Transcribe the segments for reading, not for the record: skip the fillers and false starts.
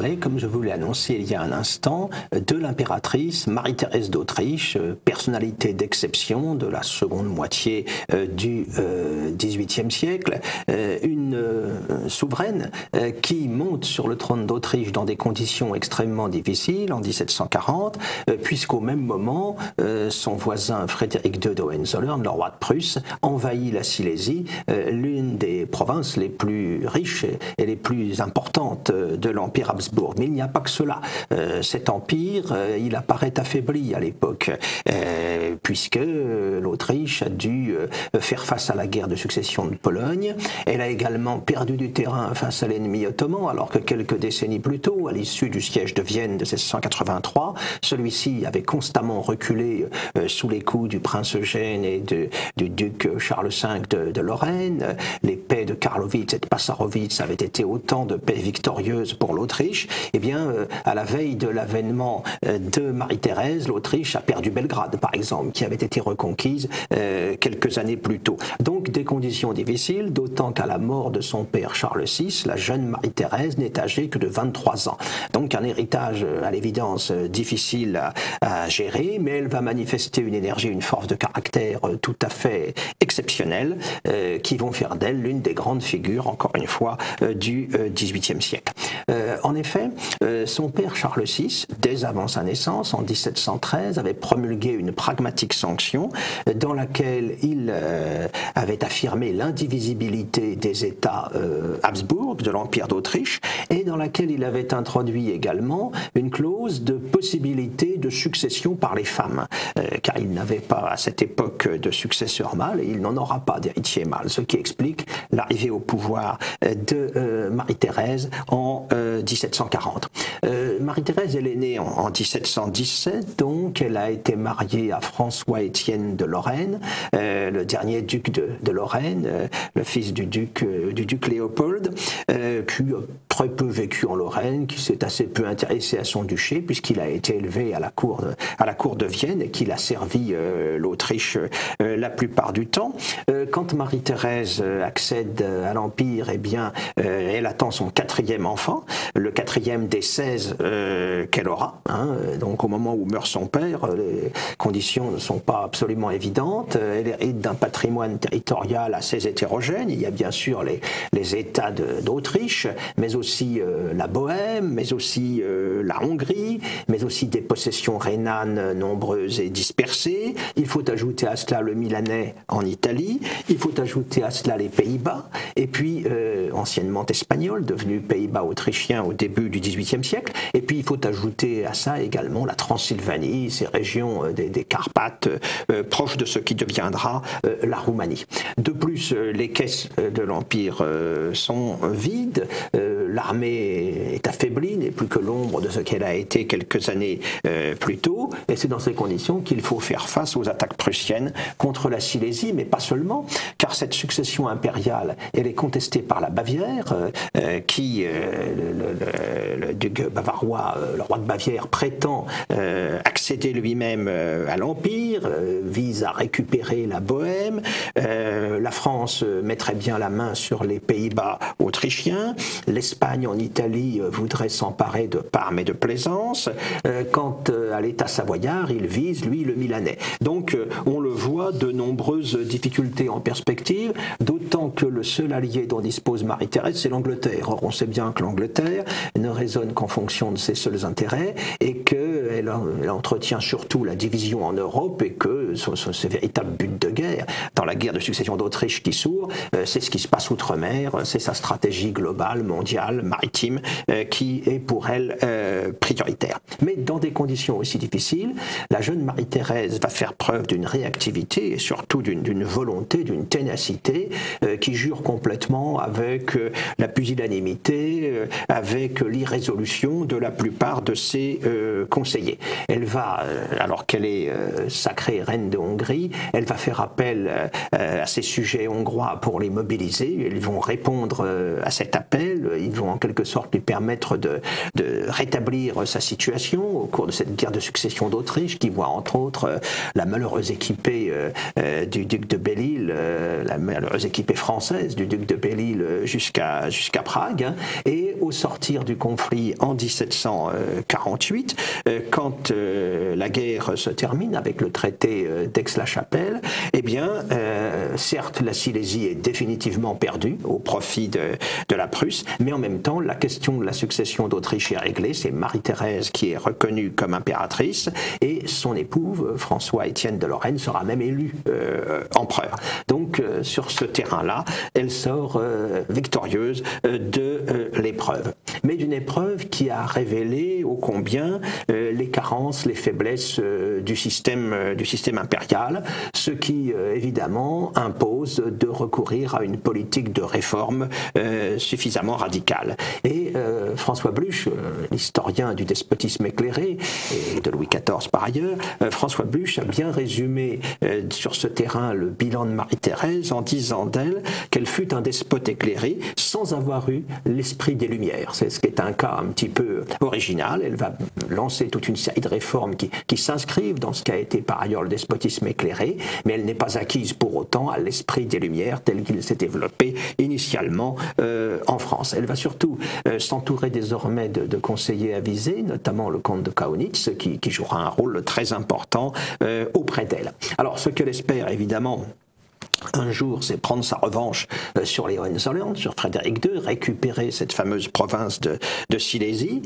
parler, comme je vous l'ai annoncé il y a un instant, de l'impératrice Marie-Thérèse d'Autriche, personnalité d'exception de la seconde moitié du XVIIIe siècle, une souveraine qui monte sur le trône d'Autriche dans des conditions extrêmement difficiles en 1740, puisqu'au même moment, son voisin Frédéric II de Hohenzollern, le roi de Prusse, envahit la Silésie, l'une des provinces les plus riches et les plus importantes de l'Empire Habsbourg. Mais il n'y a pas que cela. Cet empire, il apparaît affaibli à l'époque, puisque l'Autriche a dû faire face à la guerre de succession de Pologne. Elle a également perdu du terrain face à l'ennemi ottoman, alors que quelques décennies plus tôt, à l'issue du siège de Vienne de 1683, celui-ci avait constamment reculé sous les coups du prince Eugène et du duc Charles V de Lorraine. Les paix de Karlowitz et de Passarowitz avaient été autant de paix victorieuses pour l'Autriche. Eh bien, à la veille de l'avènement de Marie-Thérèse, l'Autriche a perdu Belgrade, par exemple, qui avait été reconquise quelques années plus tôt. Donc, des conditions difficiles, d'autant qu'à la mort de son père Charles VI, la jeune Marie-Thérèse n'est âgée que de 23 ans. Donc, un héritage, à l'évidence, difficile à gérer, mais elle va manifester une énergie, une force de caractère tout à fait exceptionnelle, qui vont faire d'elle l'une des grandes figures, encore une fois, du XVIIIe siècle. En effet, son père Charles VI, dès avant sa naissance, en 1713, avait promulgué une pragmatique sanction dans laquelle il avait affirmé l'indivisibilité des États Habsbourg, de l'Empire d'Autriche, et dans laquelle il avait introduit également une clause de possibilité de succession par les femmes, car il n'avait pas à cette époque de successeur mâle et il n'en aura pas d'héritier mâle, ce qui explique l'arrivée au pouvoir de Marie-Thérèse en 1740. Marie-Thérèse, elle est née en 1717, donc elle a été mariée à François-Étienne de Lorraine, le dernier duc de Lorraine, le fils du duc Léopold, qui a très peu vécu en Lorraine, qui s'est assez peu intéressé à son duché, puisqu'il a été élevé à la cour de Vienne et qu'il a servi l'Autriche la plupart du temps. Quand Marie-Thérèse accède à l'Empire, eh bien, elle attend son quatrième enfant, le quatrième des 16 qu'elle aura. Donc au moment où meurt son père, les conditions ne sont pas absolument évidentes. Elle hérite d'un patrimoine territorial assez hétérogène. Il y a bien sûr les États d'Autriche, mais aussi la Bohême, mais aussi la Hongrie, mais aussi des possessions rhénanes nombreuses et dispersées. Il faut ajouter à cela le Milanais en Italie, il faut ajouter à cela les Pays-Bas, et puis anciennement espagnol, devenu Pays-Bas autrichien au début du XVIIIe siècle, et puis il faut ajouter à ça également la Transylvanie, ces régions des Carpates, proches de ce qui deviendra la Roumanie. De plus, les caisses de l'Empire sont vides, l'armée est affaiblie, n'est plus que l'ombre de ce qu'elle a été quelques années plus tôt, et c'est dans ces conditions qu'il faut faire face aux attaques prussiennes contre la Silésie, mais pas seulement, car cette succession impériale, elle est contestée par la Bavière, qui, le duc bavarois, le roi de Bavière, prétend accéder lui-même à l'Empire, vise à récupérer la Bohême. La France mettrait bien la main sur les Pays-Bas autrichiens. L'Espagne en Italie voudrait s'emparer de Parme et de Plaisance. Quant à l'État savoyard, il vise, lui, le Milanais. Donc, on le voit, de nombreuses difficultés en perspective, d'autant que le seul allié dont dispose Marie-Thérèse, c'est l'Angleterre. Or, on sait bien que l'Angleterre ne raisonne qu'en fonction de ses seuls intérêts et qu'elle entretient surtout la division en Europe et que ses véritables buts de guerre, dans la guerre de succession d'Autriche qui s'ouvre, c'est ce qui se passe outre-mer, c'est sa stratégie globale, mondiale, maritime, qui est pour elle prioritaire. Mais dans des conditions aussi difficiles, la jeune Marie-Thérèse va faire preuve d'une réactivité et surtout d'une volonté, d'une ténacité qui jure complètement avec la pusillanimité, avec l'irrésolution de la plupart de ses conseillers. Elle va, alors qu'elle est sacrée reine de Hongrie, elle va faire appel à ses sujets hongrois pour les mobiliser. Ils vont répondre à cet appel, ils vont en quelque sorte lui permettre de rétablir sa situation au cours de cette guerre de succession d'Autriche qui voit entre autres la malheureuse équipée du duc de Belle-Île, la malheureuse équipée française du duc de Belle-Île jusqu'à Prague. Et au sortir du conflit en 1748, quand la guerre se termine avec le traité d'Aix-la-Chapelle, eh bien, certes, la Silésie est définitivement perdue au profit de la Prusse, mais en même temps, la question de la succession d'Autriche est réglée. C'est Marie-Thérèse qui est reconnue comme impératrice et son époux, François-Étienne de Lorraine, sera même élu empereur. Donc, sur ce terrain-là, elle sort victorieuse de l'épreuve. Mais d'une épreuve qui a révélé ô combien les carences, les faiblesses du système impérial, ce qui évidemment impose de recourir à une politique de réforme suffisamment radicale. Et François Bluch, l'historien du despotisme éclairé, et de Louis XIV par ailleurs, François Bluch a bien résumé sur ce terrain le bilan de Marie-Thérèse en disant d'elle qu'elle fut un despote éclairé sans avoir eu l'esprit des Lumières. C'est ce qui est un cas un petit peu original. Elle va lancer toute une série de réformes qui s'inscrivent dans ce qu'a été par ailleurs le despotisme éclairé, mais elle n'est pas acquise pour autant à l'esprit des Lumières tel qu'il s'est développé initialement en France. Elle va surtout s'entourer désormais de conseillers avisés, notamment le comte de Kaunitz, qui jouera un rôle très important auprès d'elle. Alors, ce qu'elle espère, évidemment, un jour, c'est prendre sa revanche sur les Hohenzollern, sur Frédéric II, récupérer cette fameuse province de Silésie.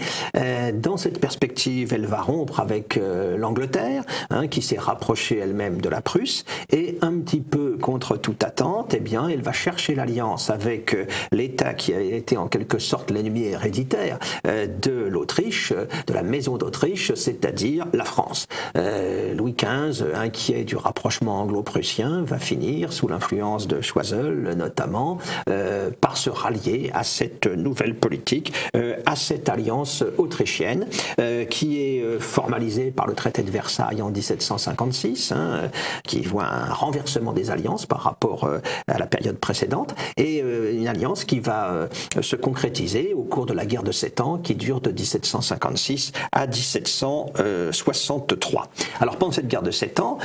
Dans cette perspective, elle va rompre avec l'Angleterre, qui s'est rapprochée elle-même de la Prusse, et un petit peu contre toute attente, eh bien, elle va chercher l'alliance avec l'État qui a été en quelque sorte l'ennemi héréditaire de l'Autriche, de la maison d'Autriche, c'est-à-dire la France. Louis XV, inquiet du rapprochement anglo-prussien, va finir sous l'influence de Choiseul notamment, par se rallier à cette nouvelle politique, à cette alliance autrichienne, qui est formalisée par le traité de Versailles en 1756, qui voit un renversement des alliances par rapport à la période précédente, et une alliance qui va se concrétiser au cours de la guerre de 7 ans, qui dure de 1756 à 1763. Alors pendant cette guerre de 7 ans,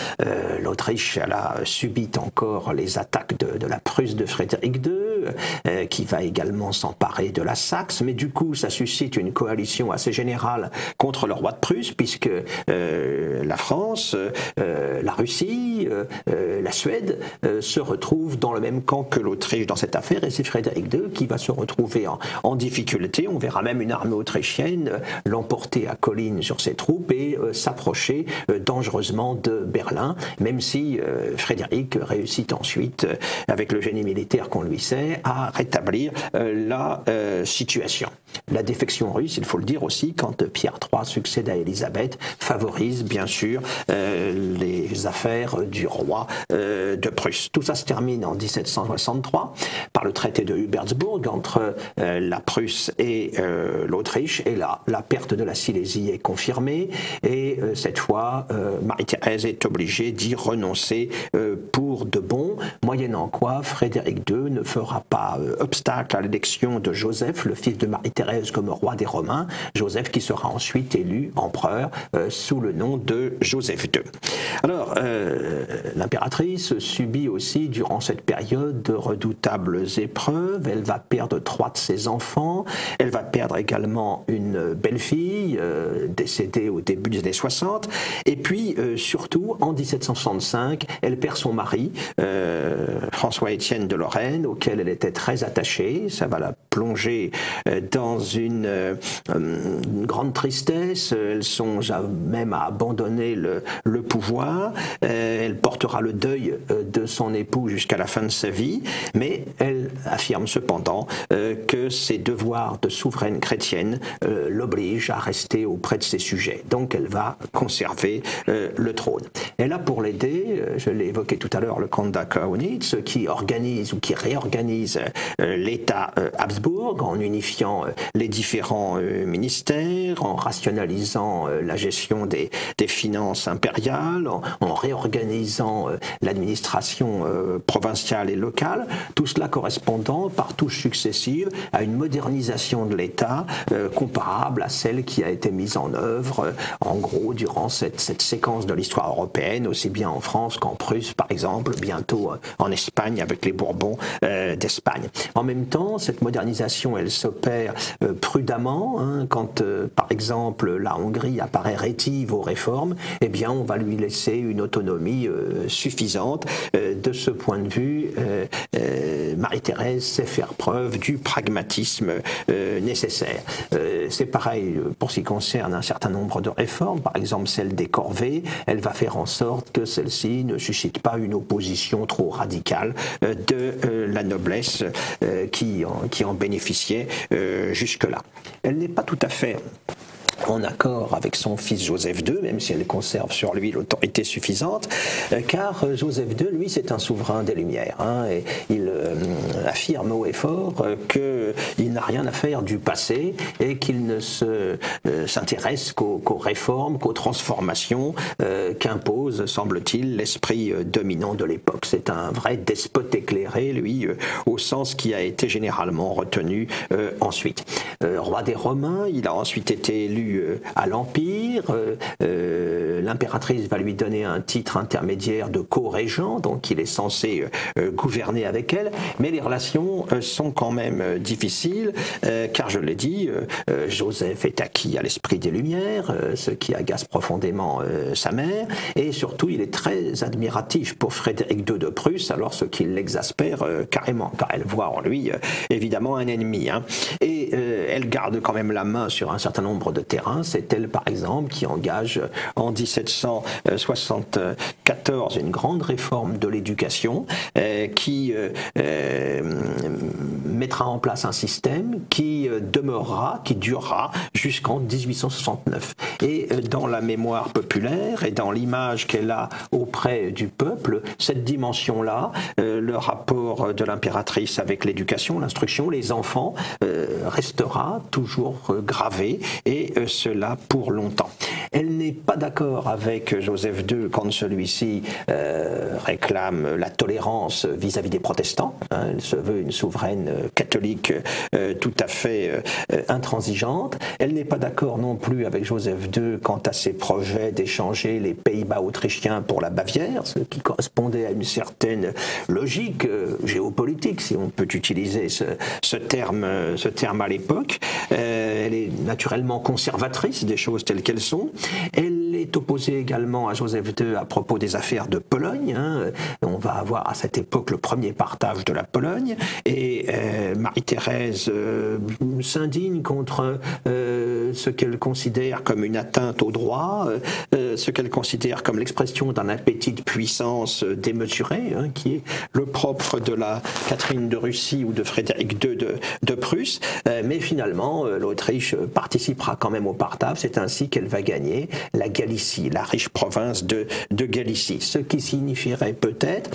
l'Autriche a subi encore les attaques de la Prusse de Frédéric II, qui va également s'emparer de la Saxe, mais du coup ça suscite une coalition assez générale contre le roi de Prusse, puisque la France, la Russie, la Suède se retrouvent dans le même camp que l'Autriche dans cette affaire, et c'est Frédéric II qui va se retrouver en difficulté. On verra même une armée autrichienne l'emporter à Colline sur ses troupes et s'approcher dangereusement de Berlin, même si Frédéric réussit ensuite, avec le génie militaire qu'on lui sait, à rétablir la situation. La défection russe, il faut le dire aussi, quand Pierre III succède à Élisabeth, favorise bien sûr les affaires du roi de Prusse. Tout ça se termine en 1763 par le traité de Hubertsburg entre la Prusse et l'Autriche, et là, la perte de la Silésie est confirmée, et cette fois, Marie-Thérèse est obligée d'y renoncer pour de bon, moyennant quoi Frédéric II ne fera pas obstacle à l'élection de Joseph, le fils de Marie-Thérèse, comme roi des Romains, Joseph qui sera ensuite élu empereur sous le nom de Joseph II. Alors, l'impératrice subit aussi durant cette période de redoutables épreuves. Elle va perdre 3 de ses enfants, elle va perdre également une belle-fille décédée au début des années 60, et puis surtout en 1765, elle perd son mari, François-Étienne de Lorraine, auquel elle était très attachée. Ça va la plonger dans une grande tristesse. Elle songe même à abandonner le pouvoir. Elle portera le deuil de son époux jusqu'à la fin de sa vie, mais elle affirme cependant que ses devoirs de souveraine chrétienne l'obligent à rester auprès de ses sujets. Donc elle va conserver le trône. Elle a pour l'aider, je l'ai évoqué tout à l'heure, le comte de Kaunitz, qui organise ou qui réorganise l'État Habsbourg en unifiant les différents ministères, en rationalisant la gestion des finances impériales, en réorganisant l'administration provinciale et locale, tout cela correspondant par touches successives à une modernisation de l'État comparable à celle qui a été mise en œuvre en gros durant cette séquence de l'histoire européenne, aussi bien en France qu'en Prusse par exemple, bientôt en Espagne avec les Bourbons, d'Espagne. En même temps, cette modernisation, elle s'opère prudemment. Quand, par exemple, la Hongrie apparaît rétive aux réformes, eh bien, on va lui laisser une autonomie suffisante. De ce point de vue, Marie-Thérèse sait faire preuve du pragmatisme nécessaire. C'est pareil pour ce qui concerne un certain nombre de réformes, par exemple celle des corvées. Elle va faire en sorte que celle-ci ne suscite pas une opposition trop radicale de la noblesse qui en bénéficiait jusque-là. Elle n'est pas tout à fait en accord avec son fils Joseph II, même si elle conserve sur lui l'autorité suffisante, car Joseph II, lui, c'est un souverain des Lumières. Et il affirme haut et fort qu'il n'a rien à faire du passé et qu'il ne s'intéresse qu'aux réformes, qu'aux transformations qu'impose, semble-t-il, l'esprit dominant de l'époque. C'est un vrai despote éclairé, lui, au sens qui a été généralement retenu ensuite. Roi des Romains, il a ensuite été élu à l'Empire. L'impératrice va lui donner un titre intermédiaire de co-régent, donc il est censé gouverner avec elle, mais les relations sont quand même difficiles, car je l'ai dit, Joseph est acquis à l'esprit des Lumières, ce qui agace profondément sa mère, et surtout il est très admiratif pour Frédéric II de Prusse, alors ce qui l'exaspère carrément, car elle voit en lui évidemment un ennemi. Et elle garde quand même la main sur un certain nombre de terrains. C'est elle, par exemple, qui engage en 1774 une grande réforme de l'éducation qui mettra en place un système qui durera jusqu'en 1869. Et dans la mémoire populaire et dans l'image qu'elle a auprès du peuple, cette dimension-là, le rapport de l'impératrice avec l'éducation, l'instruction, les enfants, restera toujours gravé, et cela pour longtemps. Elle n'est pas d'accord avec Joseph II quand celui-ci réclame la tolérance vis-à-vis des protestants. Elle se veut une souveraine catholique tout à fait intransigeante. Elle n'est pas d'accord non plus avec Joseph II quant à ses projets d'échanger les Pays-Bas autrichiens pour la Bavière, ce qui correspondait à une certaine logique géopolitique, si on peut utiliser ce terme à l'époque. Elle est naturellement conservatrice des choses telles qu'elles sont. Elle est opposée également à Joseph II à propos des affaires de Pologne. On va avoir à cette époque le premier partage de la Pologne, et Marie-Thérèse s'indigne contre ce qu'elle considère comme une atteinte au droit, ce qu'elle considère comme l'expression d'un appétit de puissance démesuré, qui est le propre de la Catherine de Russie ou de Frédéric II de Prusse. Mais finalement, l'Autriche participera quand même au partage. C'est ainsi qu'elle va gagner la Galicie, la riche province de Galicie. Ce qui signifierait peut-être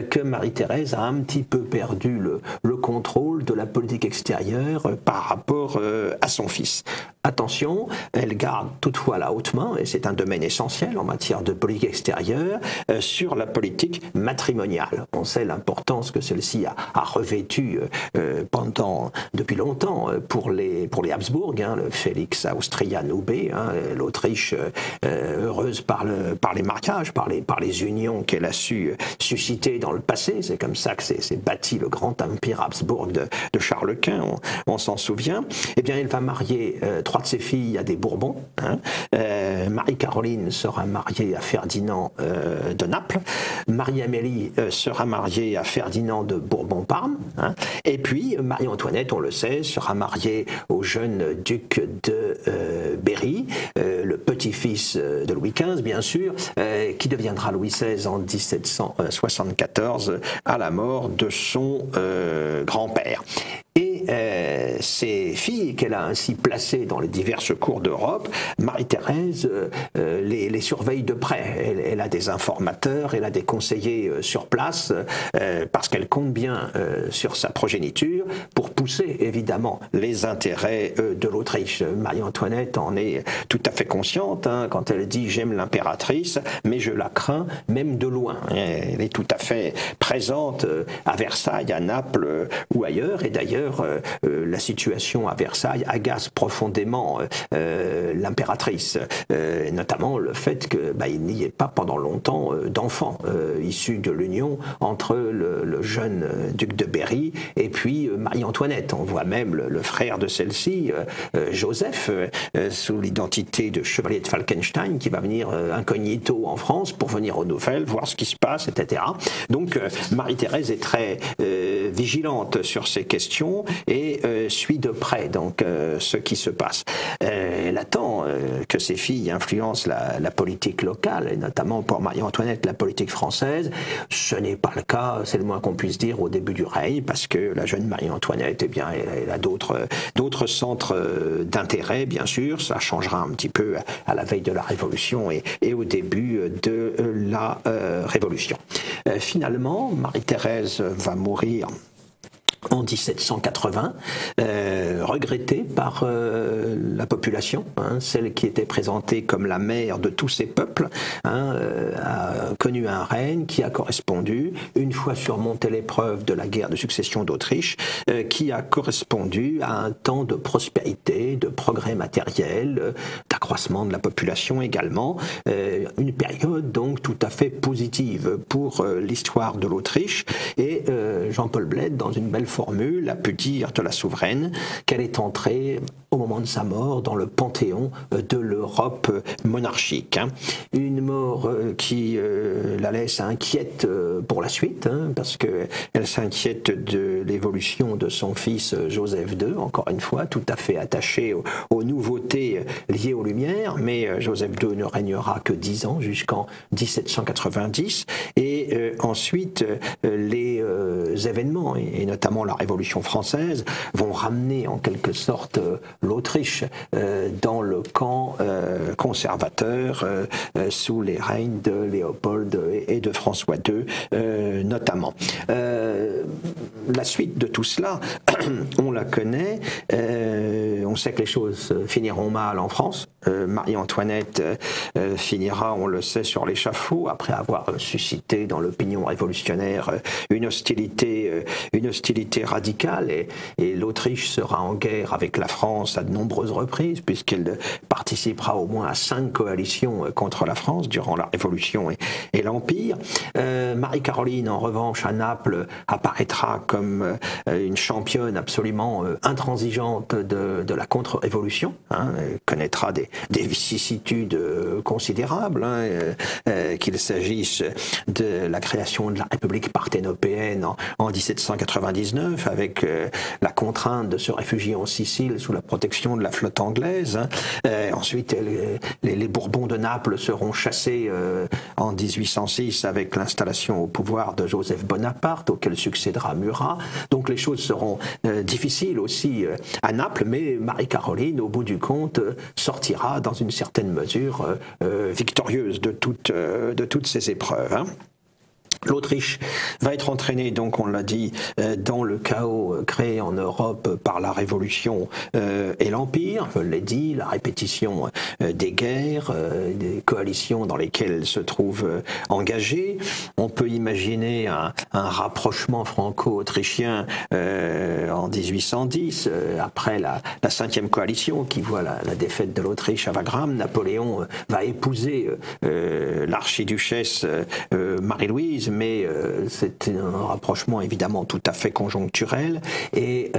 que Marie-Thérèse a un petit peu perdu le contrôle de la politique extérieure par rapport à son fils. Attention, elle garde toutefois la haute main, et c'est un domaine essentiel en matière de politique extérieure, sur la politique matrimoniale. On sait l'importance que celle-ci a revêtue depuis longtemps pour les Habsbourg, le Félix Austria Nube, l'Autriche heureuse par les mariages, par les unions qu'elle a su susciter dans le passé. C'est comme ça que s'est bâti le grand empire Habsbourg de Charles Quint, on s'en souvient. Eh bien, elle va marier 3 de ses filles à des Bourbons. Marie-Caroline sera mariée à Ferdinand de Naples. Marie-Amélie sera mariée à Ferdinand de Bourbon-Parme. Et puis, Marie-Antoinette, on le sait, sera mariée au jeune duc de Berry, le petit-fils de Louis XV, bien sûr, qui deviendra Louis XVI en 1774 à la mort de son grand-père. Et ces filles qu'elle a ainsi placées dans les diverses cours d'Europe, Marie-Thérèse les surveille de près. Elle a des informateurs, elle a des conseillers sur place, parce qu'elle compte bien sur sa progéniture pour pousser évidemment les intérêts de l'Autriche. Marie-Antoinette en est tout à fait consciente quand elle dit « j'aime l'impératrice, mais je la crains même de loin ». Elle est tout à fait présente à Versailles, à Naples ou ailleurs, et d'ailleurs la situation à Versailles agace profondément l'impératrice, notamment le fait qu'il n'y ait pas pendant longtemps d'enfants issus de l'union entre le jeune duc de Berry et puis Marie-Antoinette. On voit même le frère de celle-ci, Joseph, sous l'identité de chevalier de Falkenstein, qui va venir incognito en France pour venir aux nouvelles, voir ce qui se passe, etc. Donc Marie-Thérèse est très vigilante sur ces questions et suit de près donc ce qui se passe. Elle attend que ses filles influencent la politique locale, et notamment pour Marie-Antoinette la politique française. Ce n'est pas le cas, c'est le moins qu'on puisse dire, au début du règne, parce que la jeune Marie-Antoinette, eh bien, elle a d'autres centres d'intérêt, bien sûr. Ça changera un petit peu à la veille de la Révolution et au début de la Révolution. Finalement, Marie-Thérèse va mourir en 1780, regrettée par la population, celle qui était présentée comme la mère de tous ces peuples, a connu un règne qui a correspondu, une fois surmonté l'épreuve de la guerre de succession d'Autriche, qui a correspondu à un temps de prospérité, de progrès matériel, d'accroissement de la population également, une période donc tout à fait positive pour l'histoire de l'Autriche, et Jean-Paul Bled, dans une belle formule, a pu dire de la souveraine qu'elle est entrée au moment de sa mort dans le panthéon de l'Europe monarchique. Une mort qui la laisse inquiète pour la suite, parce qu'elle s'inquiète de l'évolution de son fils Joseph II, encore une fois, tout à fait attaché aux nouveautés liées aux Lumières, mais Joseph II ne régnera que 10 ans, jusqu'en 1790, et ensuite les événements, et notamment la Révolution française, vont ramener en quelque sorte l'Autriche dans le camp conservateur sous les règnes de Léopold et de François II notamment. La suite de tout cela, on la connaît, on sait que les choses finiront mal en France. Marie-Antoinette finira, on le sait, sur l'échafaud, après avoir suscité dans l'opinion révolutionnaire une hostilité radicale, et l'Autriche sera en guerre avec la France à de nombreuses reprises, puisqu'elle participera au moins à 5 coalitions contre la France durant la Révolution et l'Empire. Marie-Caroline, en revanche, à Naples, apparaîtra comme une championne absolument intransigeante de la contre-révolution, connaîtra des vicissitudes considérables, qu'il s'agisse de la création de la République parthénopéenne en 1799, avec la contrainte de se réfugier en Sicile sous la protection de la flotte anglaise. Ensuite, les Bourbons de Naples seront chassés en 1806 avec l'installation au pouvoir de Joseph Bonaparte, auquel succédera Murat. Donc les choses seront difficiles aussi à Naples, mais Marie-Caroline, au bout du compte, sortira dans une certaine mesure victorieuse de toutes ces épreuves. L'Autriche va être entraînée, donc on l'a dit, dans le chaos créé en Europe par la Révolution et l'Empire. Je l'ai dit, la répétition des guerres, des coalitions dans lesquelles elle se trouve engagée. On peut imaginer un rapprochement franco-autrichien en 1810, après la 5e coalition qui voit la défaite de l'Autriche à Wagram. Napoléon va épouser l'archiduchesse Marie-Louise, mais c'est un rapprochement évidemment tout à fait conjoncturel, et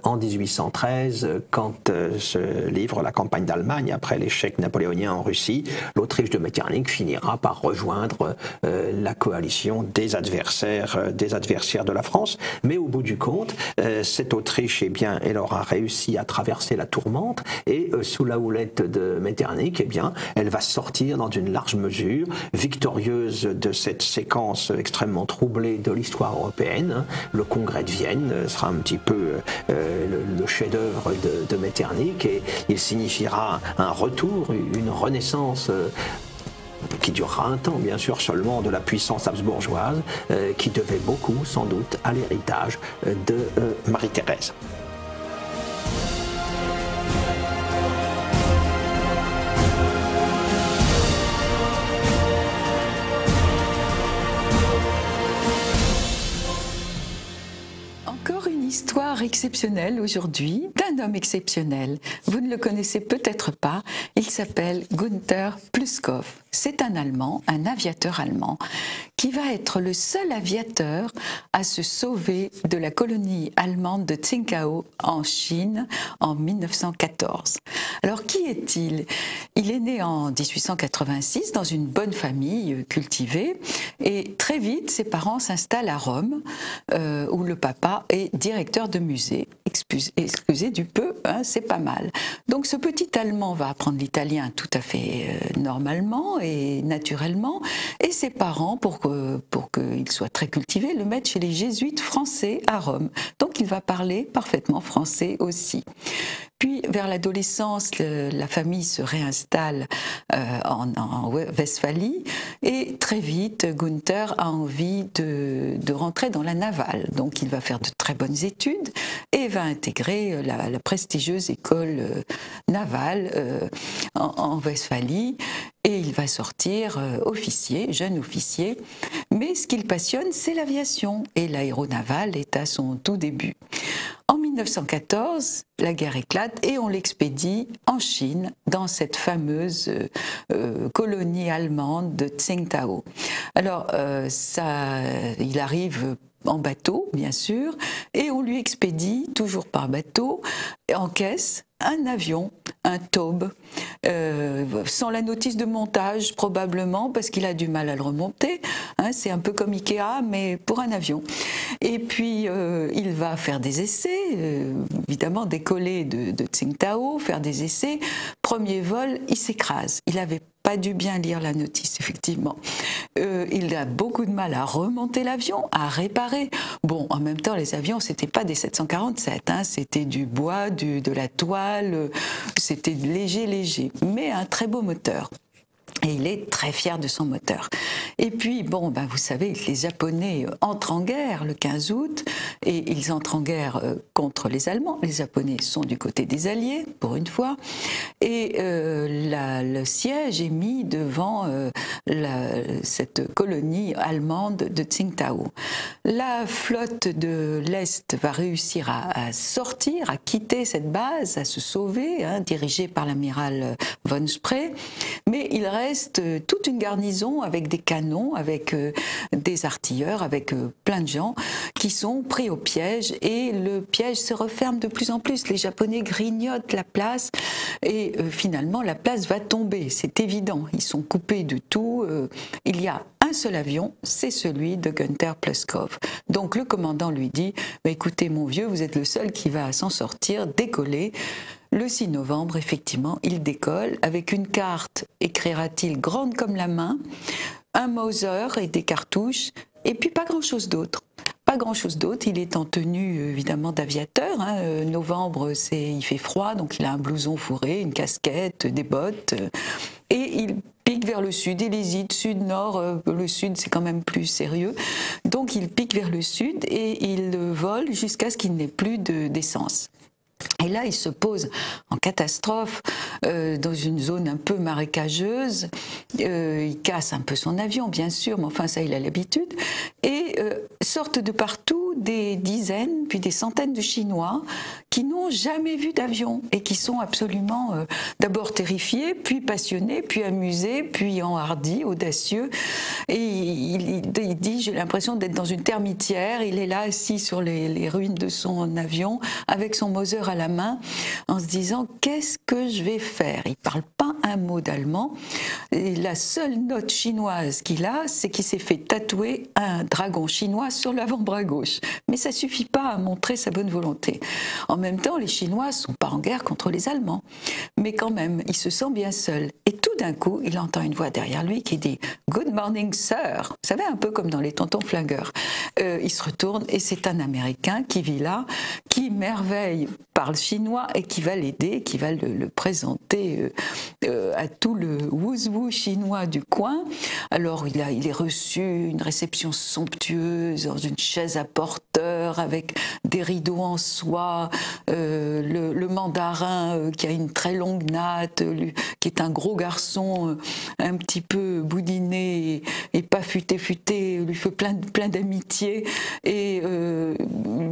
en 1813, quand se livre la campagne d'Allemagne après l'échec napoléonien en Russie, l'Autriche de Metternich finira par rejoindre la coalition des adversaires de la France. Mais au bout du compte, cette Autriche, eh bien, elle aura réussi à traverser la tourmente, et sous la houlette de Metternich, eh bien, elle va sortir dans une large mesure victorieuse de cette séquence extrêmement troublée de l'histoire européenne. Le Congrès de Vienne sera un petit peu le chef-d'œuvre de Metternich, et il signifiera un retour, une renaissance qui durera un temps, bien sûr, seulement, de la puissance habsbourgeoise, qui devait beaucoup, sans doute, à l'héritage de Marie-Thérèse. histoire exceptionnelle aujourd'hui d'un homme exceptionnel. Vous ne le connaissez peut-être pas, il s'appelle Günther Pluskov. C'est un Allemand, un aviateur allemand, qui va être le seul aviateur à se sauver de la colonie allemande de Tsingtao en Chine en 1914. Alors qui est-il? Il est né en 1886 dans une bonne famille cultivée et très vite ses parents s'installent à Rome où le papa est directeur de musée. Excusez du peu, hein, c'est pas mal. Donc ce petit Allemand va apprendre l'italien tout à fait normalement et naturellement, et ses parents, pour qu'il soit très cultivé, le mettent chez les jésuites français à Rome. Donc il va parler parfaitement français aussi. Puis, vers l'adolescence, la famille se réinstalle en Westphalie et très vite, Günther a envie de rentrer dans la navale. Donc, il va faire de très bonnes études et va intégrer la prestigieuse école navale en Westphalie. Et il va sortir officier, jeune officier. Mais ce qu'il passionne, c'est l'aviation. Et l'aéronavale est à son tout début. En 1914, la guerre éclate et on l'expédie en Chine, dans cette fameuse colonie allemande de Tsingtao. Alors, il arrive en bateau, bien sûr, et on lui expédie, toujours par bateau, en caisse, un avion, un Taube, sans la notice de montage probablement, parce qu'il a du mal à le remonter. Hein, c'est un peu comme Ikea, mais pour un avion. Et puis, il va faire des essais, évidemment décoller de Tsingtao, faire des essais. Premier vol, il s'écrase. Il avait pas dû bien lire la notice, effectivement. Il a beaucoup de mal à remonter l'avion, à réparer. Bon, en même temps, les avions, c'était pas des 747, hein, c'était du bois, de la toile, c'était léger, mais un très beau moteur. Et il est très fier de son moteur. Et puis, bon, vous savez, les Japonais entrent en guerre le 15 août, et ils entrent en guerre contre les Allemands. Les Japonais sont du côté des Alliés, pour une fois, et le siège est mis devant cette colonie allemande de Tsingtao. La flotte de l'Est va réussir à sortir, à quitter cette base, à se sauver, hein, dirigée par l'amiral von Spree, mais il reste toute une garnison avec des canons, avec des artilleurs, avec plein de gens qui sont pris au piège, et le piège se referme de plus en plus. Les Japonais grignotent la place et finalement la place va tomber, c'est évident. Ils sont coupés de tout. Il y a un seul avion, c'est celui de Günther Pluskov. Donc le commandant lui dit « Écoutez mon vieux, vous êtes le seul qui va s'en sortir, décoller ». Le 6 novembre, effectivement, il décolle avec une carte, écrira-t-il, grande comme la main, un Mauser et des cartouches, et puis pas grand-chose d'autre. Pas grand-chose d'autre, il est en tenue évidemment d'aviateur, hein. Novembre, il fait froid, donc il a un blouson fourré, une casquette, des bottes, et il pique vers le sud, il hésite, sud-nord, le sud c'est quand même plus sérieux, donc il pique vers le sud et il vole jusqu'à ce qu'il n'ait plus d'essence. Et là, il se pose en catastrophe dans une zone un peu marécageuse. Il casse un peu son avion, bien sûr, mais enfin ça, il a l'habitude. Et sortent de partout des dizaines, puis des centaines de Chinois qui n'ont jamais vu d'avion et qui sont absolument d'abord terrifiés, puis passionnés, puis amusés, puis enhardis, audacieux. Et il dit, j'ai l'impression d'être dans une termitière. Il est là, assis sur les ruines de son avion, avec son Mauser à la main, en se disant qu'est-ce que je vais faire. Il parle pas un mot d'allemand. Et la seule note chinoise qu'il a, c'est qu'il s'est fait tatouer un dragon chinois sur l'avant-bras gauche. Mais ça suffit pas à montrer sa bonne volonté. En même temps, les Chinois sont pas en guerre contre les Allemands, mais quand même, il se sent bien seul. Et tout d'un coup, il entend une voix derrière lui qui dit « Good morning, sir ». Vous savez, un peu comme dans les tontons flingueurs. Il se retourne et c'est un Américain qui vit là, qui merveille, parle chinois et qui va l'aider, qui va le présenter à tout le wouzou chinois du coin. Alors il est reçu une réception somptueuse dans une chaise à porteur avec des rideaux en soie, le mandarin qui a une très longue natte, qui est un gros garçon un petit peu boudiné et pas futé, lui fait plein d'amitié et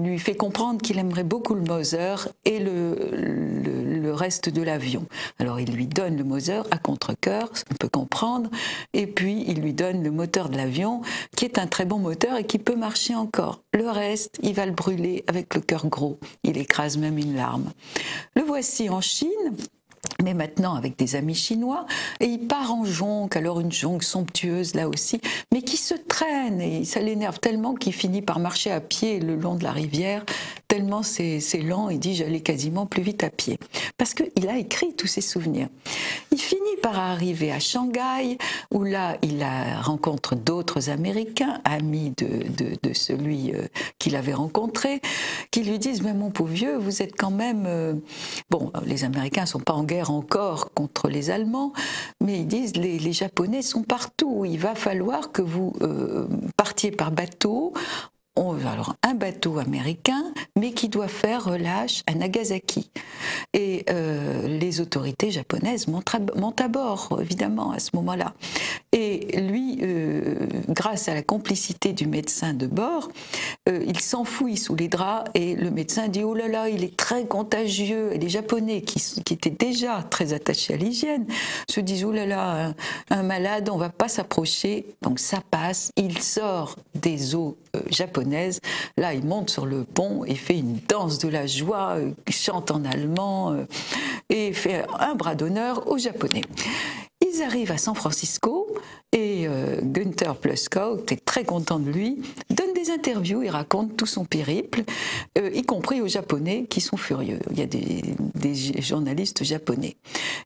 lui fait comprendre qu'il aimerait beaucoup le Moser et le reste de l'avion. Alors il lui donne le Moser à contre-cœur, on peut comprendre, et puis il lui donne le moteur de l'avion qui est un très bon moteur et qui peut marcher encore. Le reste, il va le brûler avec le cœur gros. Il écrase même une larme. Le voici en Chine, mais maintenant avec des amis chinois, et il part en jonque, alors une jonque somptueuse là aussi, mais qui se traîne, et ça l'énerve tellement qu'il finit par marcher à pied le long de la rivière, tellement c'est lent, il dit j'allais quasiment plus vite à pied, parce qu'il a écrit tous ses souvenirs. Il finit par arriver à Shanghai, où là il rencontre d'autres Américains, amis de celui qu'il avait rencontré, qui lui disent mais mon pauvre vieux, vous êtes quand même... Bon, les Américains ne sont pas en guerre encore contre les Allemands, mais ils disent les Japonais sont partout, il va falloir que vous partiez par bateau. Alors un bateau américain, mais qui doit faire relâche à Nagasaki. Et les autorités japonaises montent à bord, évidemment, à ce moment-là. Et lui, grâce à la complicité du médecin de bord, il s'enfouit sous les draps et le médecin dit « Oh là là, il est très contagieux ». Et les Japonais, qui étaient déjà très attachés à l'hygiène, se disent « Oh là là, un malade, on ne va pas s'approcher ». Donc ça passe, il sort des eaux japonaises. Là, il monte sur le pont et fait une danse de la joie, chante en allemand et fait un bras d'honneur aux Japonais. Ils arrivent à San Francisco et Günther Pluskow, qui est très content de lui, donne des interviews, il raconte tout son périple, y compris aux Japonais qui sont furieux. Il y a des journalistes japonais.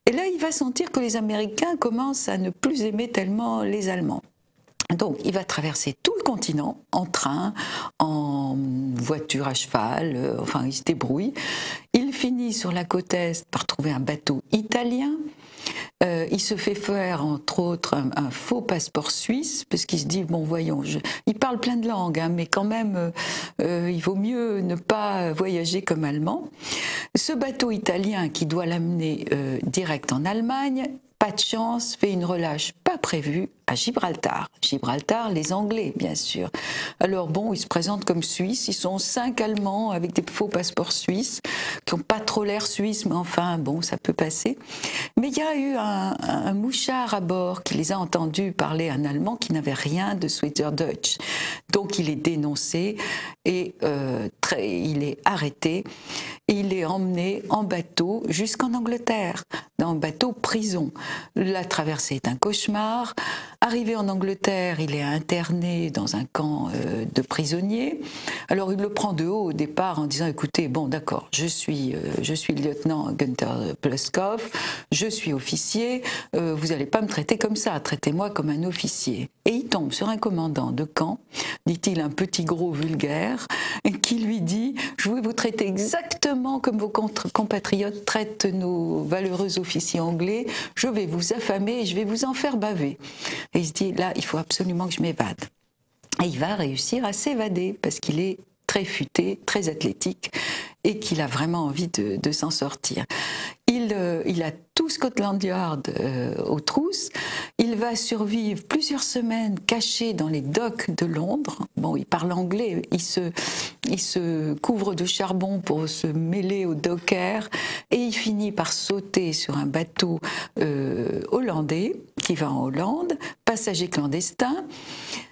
Et là, il va sentir que les Américains commencent à ne plus aimer tellement les Allemands. Donc, il va traverser tout le continent, en train, en voiture à cheval, enfin, il se débrouille. Il finit sur la côte Est par trouver un bateau italien. Il se fait faire, entre autres, un faux passeport suisse, parce qu'il se dit, bon, voyons, il parle plein de langues, hein, mais quand même, il vaut mieux ne pas voyager comme allemand. Ce bateau italien qui doit l'amener direct en Allemagne, pas de chance, fait une relâche pas prévue à Gibraltar. Gibraltar, les Anglais, bien sûr. Alors bon, ils se présentent comme Suisses, ils sont 5 Allemands avec des faux passeports suisses, qui n'ont pas trop l'air suisse, mais enfin, bon, ça peut passer. Mais il y a eu un mouchard à bord qui les a entendus parler un Allemand qui n'avait rien de Schweizerdeutsch. Donc il est dénoncé et il est arrêté. Et il est emmené en bateau jusqu'en Angleterre, dans un bateau prison. La traversée est un cauchemar. Arrivé en Angleterre, il est interné dans un camp de prisonniers. Alors il le prend de haut au départ en disant « Écoutez, bon d'accord, je suis le lieutenant Günther Pluskow, je suis officier, vous n'allez pas me traiter comme ça, traitez-moi comme un officier. » Et il tombe sur un commandant de camp, dit-il un petit gros vulgaire, qui lui dit « Je vais vous traiter exactement comme vos compatriotes traitent nos valeureux officiers anglais, je vais vous affamer et je vais vous en faire baver. » Et il se dit, là, il faut absolument que je m'évade. Et il va réussir à s'évader parce qu'il est très futé, très athlétique et qu'il a vraiment envie de s'en sortir. Il a tout Scotland Yard aux trousses. Il va survivre plusieurs semaines caché dans les docks de Londres. Bon, il parle anglais. Il se couvre de charbon pour se mêler aux dockers. Et il finit par sauter sur un bateau hollandais qui va en Hollande, passager clandestin.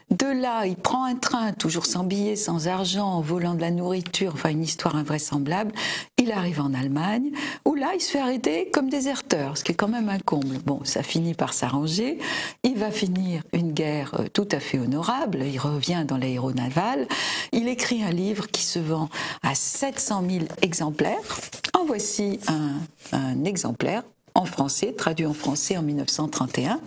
De là, il prend un train, toujours sans billets, sans argent, en volant de la nourriture, enfin une histoire invraisemblable. Il arrive en Allemagne, où là, il se fait arrêter comme déserteur, ce qui est quand même un comble. Bon, ça finit par s'arranger. Il va finir une guerre tout à fait honorable. Il revient dans l'aéronaval. Il écrit un livre qui se vend à 700 000 exemplaires. En voici un exemplaire en français, traduit en français en 1931.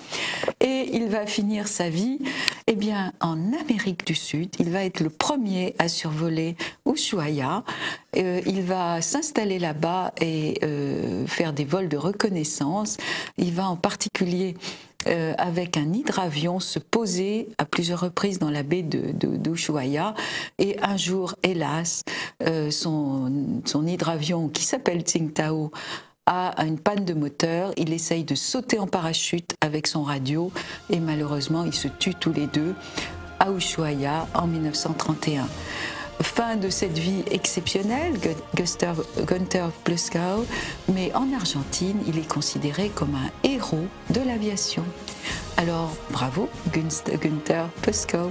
Et il va finir sa vie eh bien, en Amérique du Sud. Il va être le premier à survoler Ushuaia. Il va s'installer là-bas et faire des vols de reconnaissance. Il va en particulier avec un hydravion se poser à plusieurs reprises dans la baie d'Ushuaia. Et un jour, hélas, son hydravion, qui s'appelle Tsingtao, a une panne de moteur. Il essaye de sauter en parachute avec son radio et malheureusement, ils se tuent tous les deux à Ushuaia en 1931. Fin de cette vie exceptionnelle, Günther Ploeskau, mais en Argentine, il est considéré comme un héros de l'aviation. Alors, bravo, Günther Ploeskau.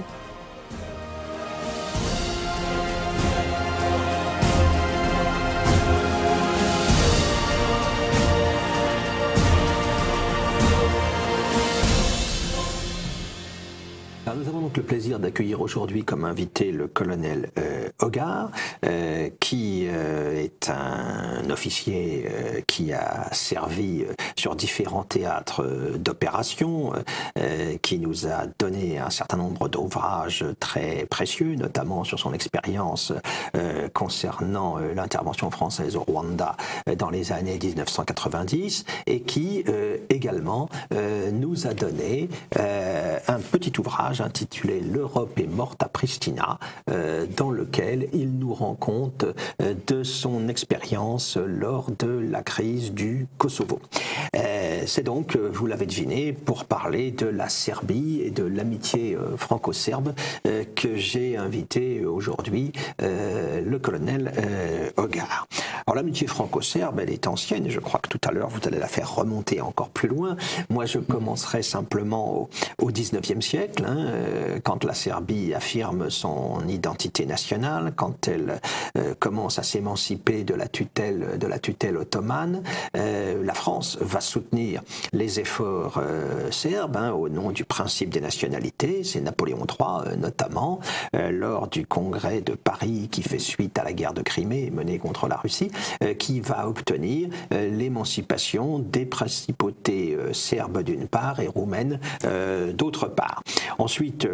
Alors nous avons donc le plaisir d'accueillir aujourd'hui comme invité le colonel Hogarth, qui est un officier qui a servi sur différents théâtres d'opération, qui nous a donné un certain nombre d'ouvrages très précieux, notamment sur son expérience concernant l'intervention française au Rwanda dans les années 1990, et qui également nous a donné un petit ouvrage intitulé « L'Europe est morte à Pristina », dans lequel il nous rend compte de son expérience lors de la crise du Kosovo. C'est donc, vous l'avez deviné, pour parler de la Serbie et de l'amitié franco-serbe que j'ai invité aujourd'hui le colonel Hogarth. Alors l'amitié franco-serbe, elle est ancienne, je crois que tout à l'heure vous allez la faire remonter encore plus loin. Moi je commencerai simplement au XIXe siècle, quand la Serbie affirme son identité nationale, quand elle commence à s'émanciper de la tutelle ottomane. La France va soutenir les efforts serbes au nom du principe des nationalités. C'est Napoléon III notamment, lors du congrès de Paris qui fait suite à la guerre de Crimée menée contre la Russie, qui va obtenir l'émancipation des principautés serbes d'une part et roumaines d'autre part. Ensuite,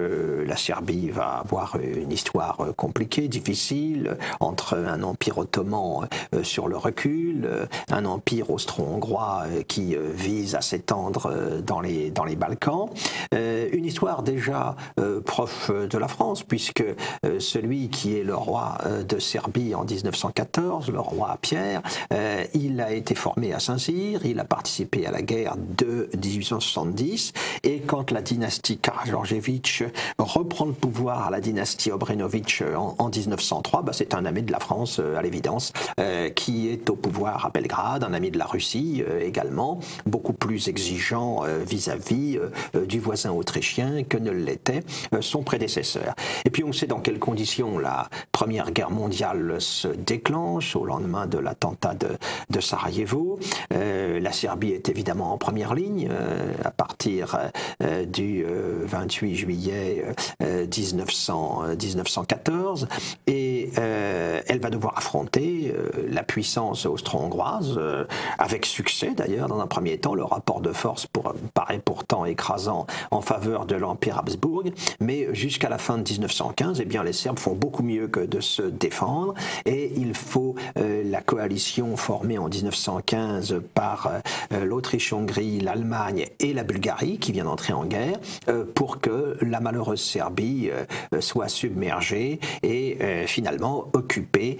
la Serbie va avoir une histoire compliquée, difficile, entre un empire ottoman sur le recul, un empire austro-hongrois qui vise à s'étendre dans les Balkans. Une histoire déjà proche de la France, puisque celui qui est le roi de Serbie en 1914, le roi Pierre, il a été formé à Saint-Cyr, il a participé à la guerre de 1870, et quand la dynastie Karađorđević reprend le pouvoir à la dynastie Obrenović en 1903, c'est un ami de la France à l'évidence, qui est au pouvoir à Belgrade, un ami de la Russie également, beaucoup plus exigeant vis-à-vis du voisin autrichien que ne l'était son prédécesseur. Et puis on sait dans quelles conditions la Première Guerre mondiale se déclenche au lendemain de l'attentat de Sarajevo. La Serbie est évidemment en première ligne à partir du 28 juillet 1914, et elle va devoir affronter la puissance austro-hongroise, avec succès d'ailleurs dans un premier temps. Le rapport de force paraît pourtant écrasant en faveur de l'Empire Habsbourg, mais jusqu'à la fin de 1915, les Serbes font beaucoup mieux que de se défendre, et il faut la coalition formée en 1915 par l'Autriche-Hongrie, l'Allemagne et la Bulgarie, qui vient d'entrer en guerre, pour que la malheureuse Serbie soit submergée et finalement occupée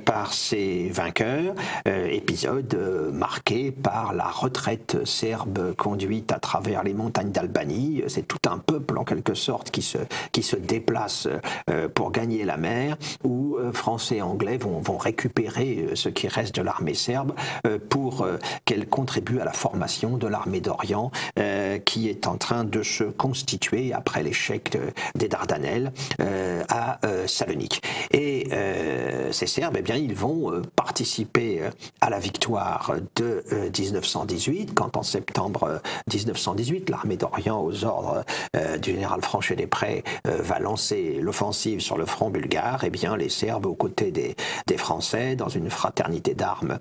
par ses vainqueurs, épisode marqué par la retraite serbe conduite à travers les montagnes d'Albanie. C'est tout un peuple en quelque sorte qui se déplace pour gagner la mer, où Français et Anglais vont récupérer ce qui reste de l'armée serbe pour qu'elle contribue à la formation de l'armée d'Orient qui est en train de se constituer après l'échec des Dardanelles à Salonique. Et ces Serbes, eh bien, ils vont participer à la victoire de 1918, quand en septembre 1918, l'armée d'Orient, aux ordres du général Franchet-Desprez, va lancer l'offensive sur le front bulgare. Eh bien, les Serbes, aux côtés des Français, dans une fraternité d'armes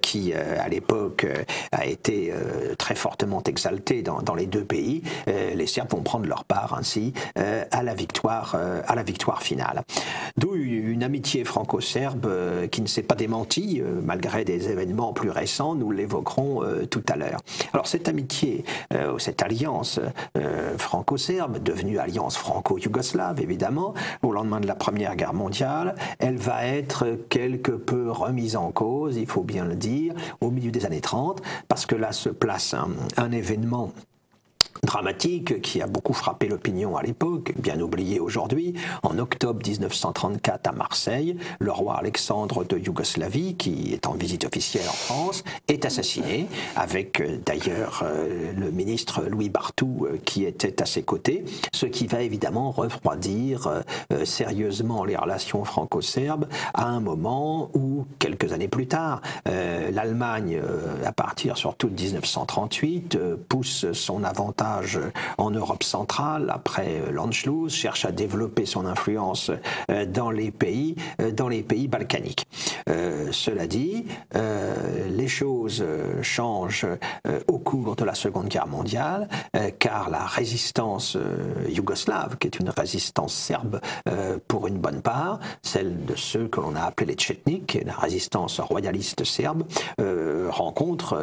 qui, à l'époque, a été très fortement exaltée dans les deux pays, les Serbes vont prendre leur part ainsi à la victoire finale. D'où une amitié franco-serbe qui ne s'est pas démentie malgré des événements plus récents, nous l'évoquerons tout à l'heure. Alors cette amitié, cette alliance franco-serbe, devenue alliance franco-yougoslave évidemment, au lendemain de la Première Guerre mondiale, elle va être quelque peu remise en cause, il faut bien le dire, au milieu des années 30, parce que là se place un événement dramatique qui a beaucoup frappé l'opinion à l'époque, bien oublié aujourd'hui. En octobre 1934 à Marseille, le roi Alexandre de Yougoslavie, qui est en visite officielle en France, est assassiné, avec d'ailleurs le ministre Louis Barthou qui était à ses côtés, ce qui va évidemment refroidir sérieusement les relations franco-serbes à un moment où, quelques années plus tard, l'Allemagne, à partir surtout de 1938, pousse son avantage en Europe centrale, après l'Anschluss, cherche à développer son influence dans les pays balkaniques. Cela dit, les choses changent au cours de la Seconde Guerre mondiale, car la résistance yougoslave, qui est une résistance serbe pour une bonne part, celle de ceux que l'on a appelés les Tchetniks, la résistance royaliste serbe, rencontre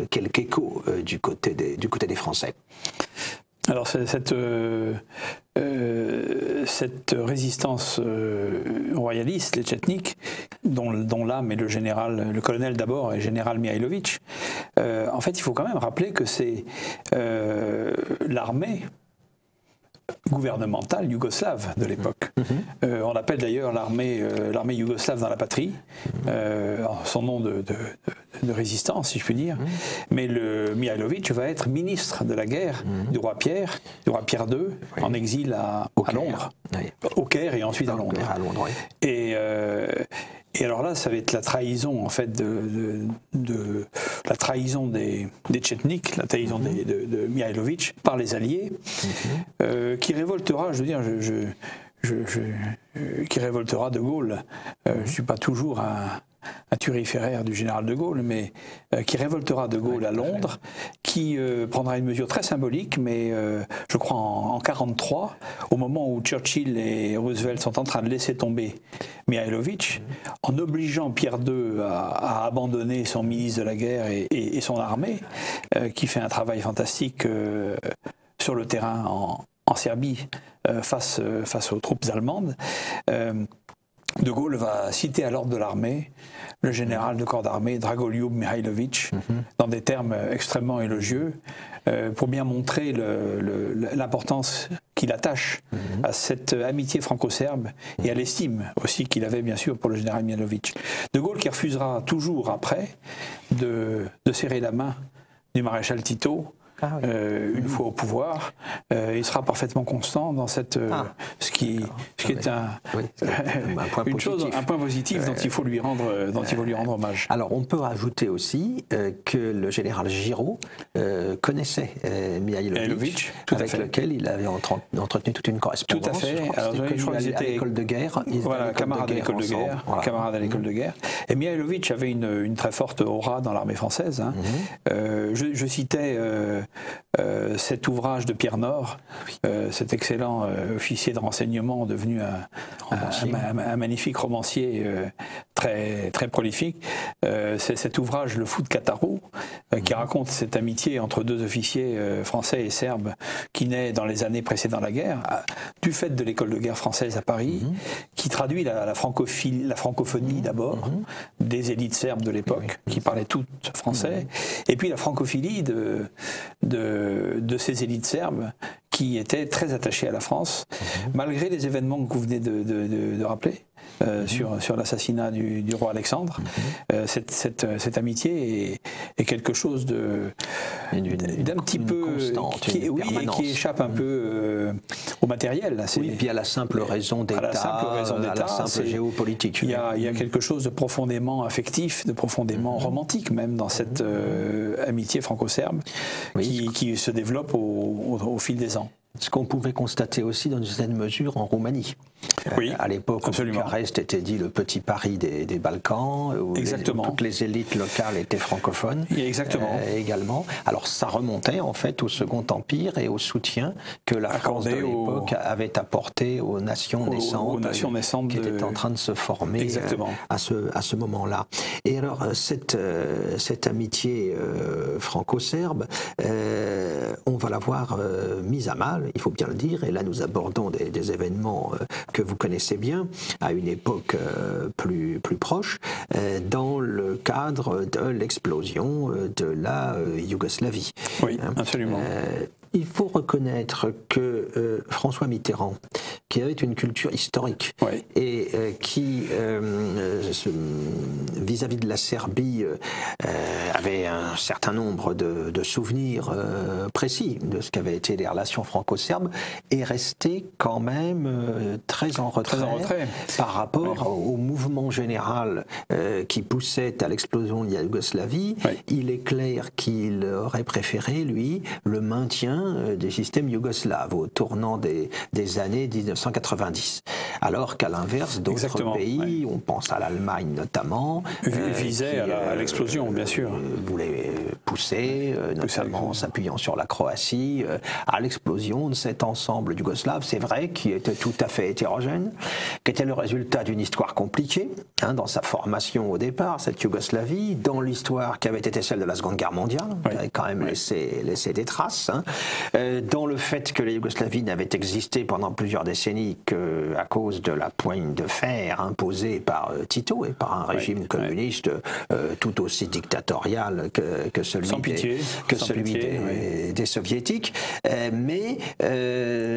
quelque écho du côté des Français. Alors cette résistance royaliste, les Tchetniks, dont l'âme est le colonel d'abord et général Mihailović, en fait il faut quand même rappeler que c'est l'armée gouvernementale yougoslave de l'époque. On appelle d'ailleurs l'armée yougoslave dans la patrie, son nom de résistance, si je puis dire. Mais le Mihailović va être ministre de la guerre du roi Pierre II, en exil à Londres, au Caire et ensuite à Londres. Et alors là, ça va être la trahison, en fait, la trahison des Tchetniks, la trahison de Mihailović par les Alliés, qui révoltera, je veux dire, qui révoltera de Gaulle. Je ne suis pas toujours un turiféraire du général de Gaulle, mais qui révoltera de Gaulle à Londres, qui prendra une mesure très symbolique, mais je crois en 1943, au moment où Churchill et Roosevelt sont en train de laisser tomber Mihailović, en obligeant Pierre II à abandonner son ministre de la guerre et son armée, qui fait un travail fantastique sur le terrain en Serbie face aux troupes allemandes. De Gaulle va citer à l'ordre de l'armée le général de corps d'armée Dragoljub Mihailović dans des termes extrêmement élogieux pour bien montrer l'importance qu'il attache à cette amitié franco-serbe et à l'estime aussi qu'il avait bien sûr pour le général Mihailović. De Gaulle qui refusera toujours après de serrer la main du maréchal Tito une fois au pouvoir, il sera parfaitement constant dans cette ce qui est un point positif dont il faut lui rendre hommage. Alors on peut rajouter aussi que le général Giraud connaissait Mihailović, avec lequel il avait entretenu toute une correspondance. Tout à fait. Je crois qu'ils étaient à l'école de guerre. Voilà, camarades à l'école de guerre. Camarades à l'école de guerre. Et Mihailović avait une très forte aura dans l'armée française. Je citais cet ouvrage de Pierre Nord, cet excellent officier de renseignement devenu un magnifique romancier très, très prolifique. C'est cet ouvrage Le Fou de Catarrou qui raconte cette amitié entre deux officiers français et serbes qui naît dans les années précédant la guerre, du fait de l'école de guerre française à Paris, qui traduit la francophonie d'abord des élites serbes de l'époque, qui parlaient toutes français, et puis la francophilie de ces élites serbes qui étaient très attachées à la France, malgré les événements que vous venez de rappeler. sur l'assassinat du roi Alexandre. Cette amitié est quelque chose d'un petit peu qui échappe un peu au matériel. Oui, puis à la simple raison d'État, à la simple géopolitique. Il y a quelque chose de profondément affectif, de profondément romantique même dans cette amitié franco-serbe qui se développe au fil des ans. Ce qu'on pouvait constater aussi dans une certaine mesure en Roumanie. Oui, à l'époque où Bucarest était dit le petit Paris des Balkans, où toutes les élites locales étaient francophones. Exactement. Également. Alors ça remontait en fait au Second Empire et au soutien que la France de l'époque avait apporté aux nations naissantes, qui étaient en train de se former à ce moment-là. Et alors cette amitié franco-serbe, on va la voir mise à mal, il faut bien le dire, et là nous abordons des événements que vous connaissez bien, à une époque plus proche, dans le cadre de l'explosion de la Yougoslavie. Oui, absolument. Il faut reconnaître que François Mitterrand, qui avait une culture historique et qui, vis-à-vis de la Serbie, avait un certain nombre de souvenirs précis de ce qu'avaient été les relations franco-serbes, est resté quand même très en retrait par rapport au mouvement général qui poussait à l'explosion de la Yougoslavie. Il est clair qu'il aurait préféré, lui, le maintien des systèmes yougoslaves au tournant des années 1990. Alors qu'à l'inverse, d'autres pays, on pense à l'Allemagne notamment, visaient à l'explosion, bien sûr. Voulaient pousser, notamment en s'appuyant sur la Croatie, à l'explosion de cet ensemble yougoslave, c'est vrai, qui était tout à fait hétérogène, qui était le résultat d'une histoire compliquée, dans sa formation au départ, cette Yougoslavie, dans l'histoire qui avait été celle de la Seconde Guerre mondiale, qui avait quand même laissé des traces, dans le fait que la Yougoslavie n'avait existé pendant plusieurs décennies qu'à cause de la poigne de fer imposée par Tito et par un régime communiste tout aussi dictatorial que celui des soviétiques. Mais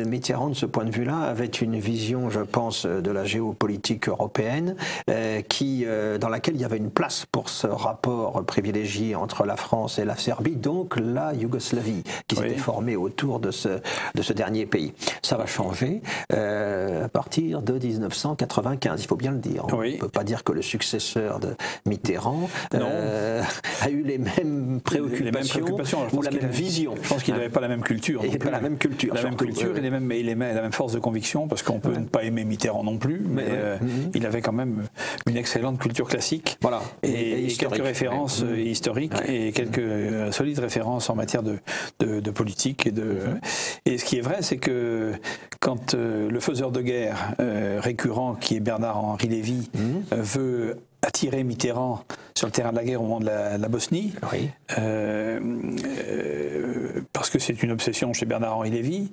Mitterrand, de ce point de vue-là, avait une vision, je pense, de la géopolitique européenne dans laquelle il y avait une place pour ce rapport privilégié entre la France et la Serbie, donc la Yougoslavie, qui s'était formée autour de ce dernier pays. Ça va changer à partir de 1995, il faut bien le dire. On ne peut pas dire que le successeur de Mitterrand a eu les mêmes préoccupations ou la même vision. Je pense qu'il n'avait pas la même culture. Et pas la même culture. La même culture et la même force de conviction, parce qu'on peut ne pas aimer Mitterrand non plus, mais il avait quand même une excellente culture classique. Voilà. Et quelques références historiques et quelques solides références en matière de politique. Et ce qui est vrai, c'est que quand le faiseur de guerre récurrent, qui est Bernard-Henri Lévy, veut attirer Mitterrand sur le terrain de la guerre au moment de la Bosnie, parce que c'est une obsession chez Bernard-Henri Lévy,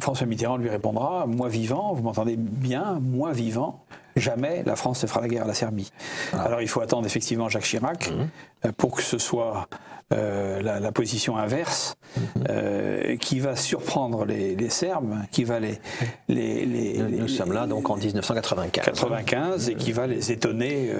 François Mitterrand lui répondra: moi vivant, vous m'entendez bien, moi vivant, jamais la France ne fera la guerre à la Serbie. Alors il faut attendre effectivement Jacques Chirac pour que ce soit la position inverse qui va surprendre les Serbes, qui va Nous sommes là donc en 1995. Et qui va les étonner.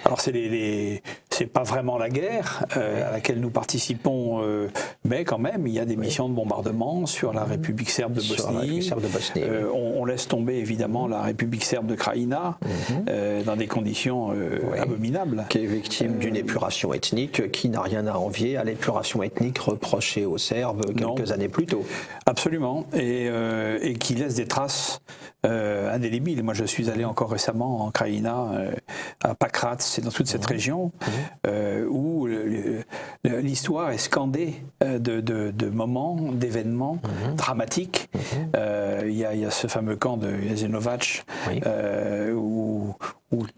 Alors c'est pas vraiment la guerre à laquelle nous participons, mais quand même il y a des missions de bombardement sur la République serbe de Bosnie. On laisse tomber évidemment la République serbe de Krajina dans des conditions abominables. Qui est victime d'une épuration ethnique qui n'a rien à envier à l'épuration ethnique reprochée aux Serbes quelques années plus tôt. Absolument, et qui laisse des traces indélébiles. Moi je suis allé encore récemment en Krajina, à Pakrac, c'est dans toute cette région, où l'histoire est scandée de moments, d'événements dramatiques. Il y a ce fameux camp de Jasenovac, où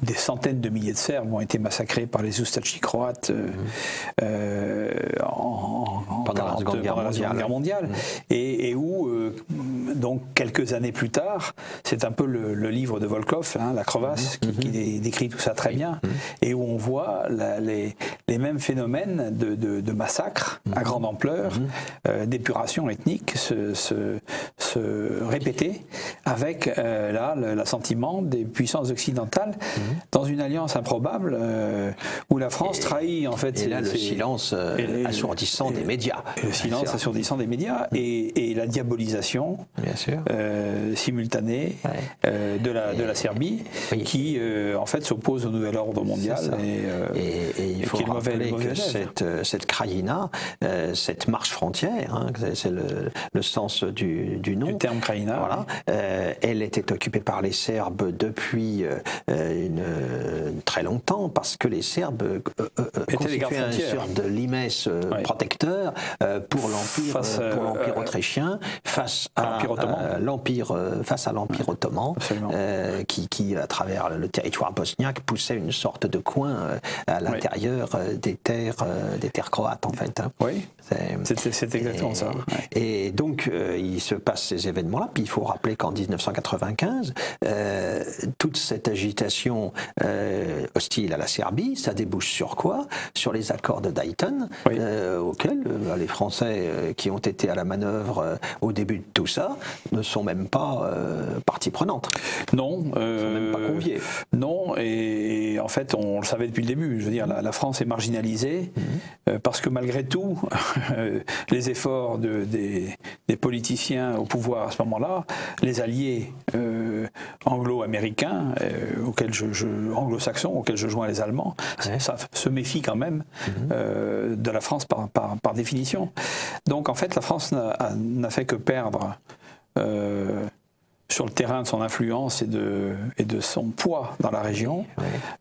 des centaines de milliers de Serbes ont été massacrés par les Ustachi croates pendant la Seconde Guerre mondiale. Et où, donc, quelques années plus tard, c'est un peu le livre de Volkov, La crevasse, qui décrit tout ça très bien, et où on voit les mêmes phénomènes de massacres à grande ampleur, d'épuration ethnique se se répéter avec l'assentiment des puissances occidentales dans une alliance improbable où la France trahit en fait. Et là, le silence assourdissant des médias. Le silence assourdissant des médias et la diabolisation simultanée de la Serbie qui en fait s'oppose au nouvel ordre mondial. Et il faut rappeler que cette Krajina, cette marche frontière, hein, c'est le sens du nom. Du terme Krajina. Voilà. Elle était occupée par les Serbes depuis très longtemps, parce que les Serbes constituaient une sorte de limes protecteur pour l'Empire autrichien face à l'Empire ottoman, qui, à travers le territoire bosniaque, poussait une sorte de coin à l'intérieur des terres croates, en fait. Hein. Oui, c'est exactement ça. Et donc, il se passe ces événements-là. Puis il faut rappeler qu'en 1995, toute cette agitation hostile à la Serbie, ça débouche sur quoi? Sur les accords de Dayton, auxquels les Français qui ont été à la manœuvre au début de tout ça ne sont même pas partie prenante. Non. Ils ne sont même pas conviés. Non, et en fait, on le savait depuis le début. Je veux dire, la France est marginalisée parce que malgré tout, les efforts des politiciens au pouvoir à ce moment-là, les alliés anglo-américains, anglo-saxons, auxquels je joins les Allemands, ça se méfie quand même de la France par définition. Donc en fait, la France n'a fait que perdre sur le terrain de son influence et de son poids dans la région,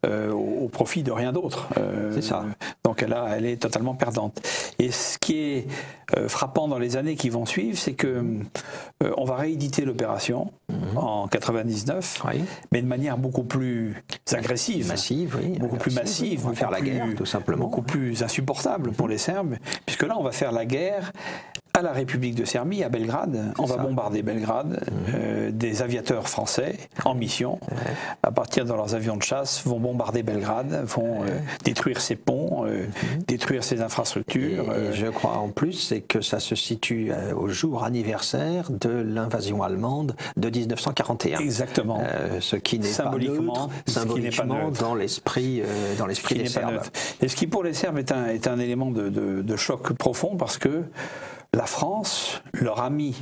au profit de rien d'autre. C'est ça. Donc elle est totalement perdante. Et ce qui est frappant dans les années qui vont suivre, c'est que on va rééditer l'opération en 99, mais de manière beaucoup plus agressive, beaucoup plus massive, on va faire la guerre, tout simplement, beaucoup plus insupportable pour les Serbes, puisque là on va faire la guerre à la République de Serbie, à Belgrade. On va bombarder Belgrade. Des aviateurs français en mission, à partir de leurs avions de chasse, vont bombarder Belgrade, vont détruire ses ponts, détruire ses infrastructures. Et je crois en plus, c'est que ça se situe au jour anniversaire de l'invasion allemande de 1941. Exactement. Ce qui n'est pas neutre, symboliquement, dans l'esprit des Serbes. Et ce qui pour les Serbes est un élément de choc profond, parce que la France, leur ami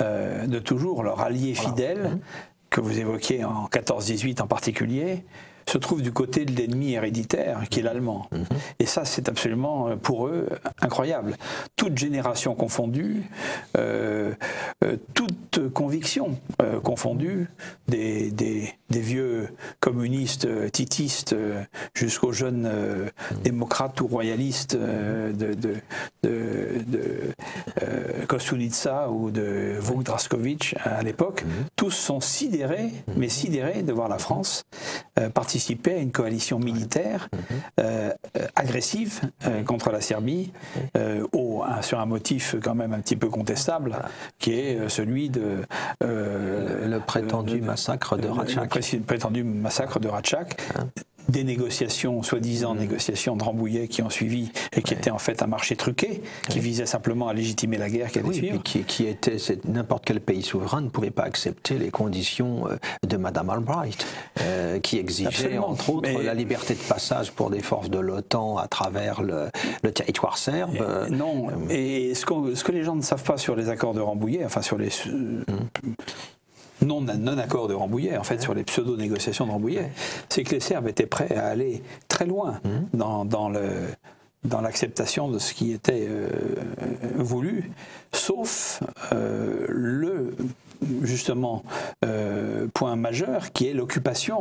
de toujours, leur allié fidèle, que vous évoquiez en 14-18 en particulier, se trouve du côté de l'ennemi héréditaire, qui est l'allemand. Et ça, c'est absolument, pour eux, incroyable. Toute génération confondue, toute conviction confondue, des vieux communistes, titistes, jusqu'aux jeunes démocrates ou royalistes de Kostunica ou de Vuk Drašković à l'époque, tous sont sidérés, mais sidérés de voir la France participer à une coalition militaire agressive contre la Serbie, sur un motif quand même un petit peu contestable, qui est celui de le prétendu massacre de Račak. Le prétendu massacre de Račak. Des négociations, soi-disant négociations de Rambouillet qui ont suivi et qui étaient en fait un marché truqué, qui visait simplement à légitimer la guerre qui allait suivre. Qui était, n'importe quel pays souverain ne pouvait pas accepter les conditions de Madame Albright, qui exigeait entre autres la liberté de passage pour des forces de l'OTAN à travers le territoire serbe. Non, et ce que les gens ne savent pas sur les accords de Rambouillet, enfin sur les non-accord de Rambouillet, en fait, sur les pseudo-négociations de Rambouillet, c'est que les Serbes étaient prêts à aller très loin dans l'acceptation de ce qui était voulu, sauf justement point majeur qui est l'occupation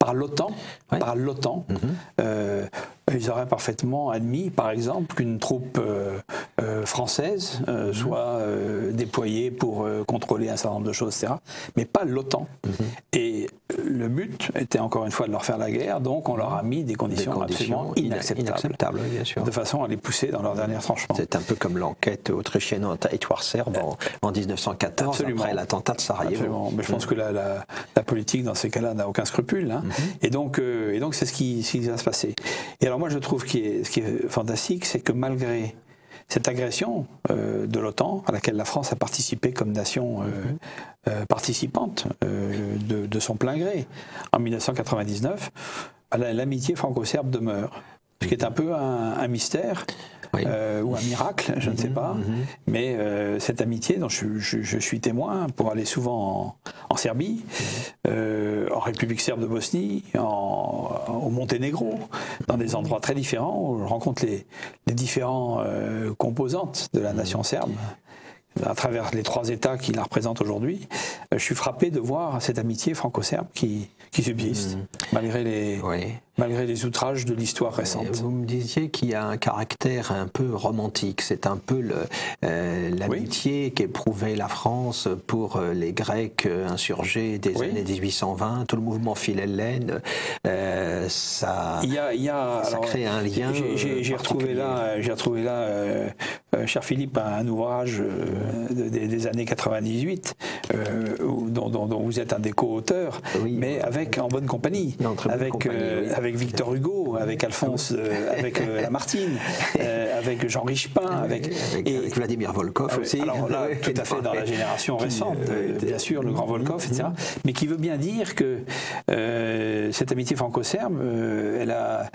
par l'OTAN. Ils auraient parfaitement admis, par exemple, qu'une troupe française soit déployée pour contrôler un certain nombre de choses, etc. Mais pas l'OTAN. Et le but était encore une fois de leur faire la guerre, donc on leur a mis des conditions absolument inacceptables, bien sûr. De façon à les pousser dans leur dernier tranchement. C'est un peu comme l'enquête autrichienne en territoire serbe en 1914, après l'attentat de Sarajevo. Absolument. Mais je pense que la politique dans ces cas-là n'a aucun scrupule. Et donc c'est ce qui va se passer. Et alors moi je trouve ce qui est fantastique, c'est que malgré cette agression de l'OTAN, à laquelle la France a participé comme nation participante de son plein gré en 1999, l'amitié franco-serbe demeure. Ce qui est un peu un mystère. Oui. Ou un miracle, je ne sais pas, mais cette amitié dont je suis témoin pour aller souvent en Serbie, en République serbe de Bosnie, au Monténégro, dans des endroits très différents où je rencontre les différentes composantes de la nation serbe. À travers les 3 États qui la représentent aujourd'hui, je suis frappé de voir cette amitié franco-serbe qui subsiste, malgré les outrages de l'histoire récente. Vous me disiez qu'il y a un caractère un peu romantique, c'est un peu l'amitié qu'éprouvait la France pour les Grecs insurgés des années 1820, tout le mouvement Philhellène, ça crée un lien. J'ai retrouvé là, cher Philippe, un ouvrage des années 98, dont vous êtes un des co-auteurs, mais en bonne compagnie, avec Victor Hugo, avec Alphonse, avec Lamartine, avec Jean Richepin, avec Vladimir Volkov aussi. Alors là, tout à fait dans la génération récente, bien sûr, le grand Volkov, etc. Mais qui veut bien dire que cette amitié franco-serbe, elle a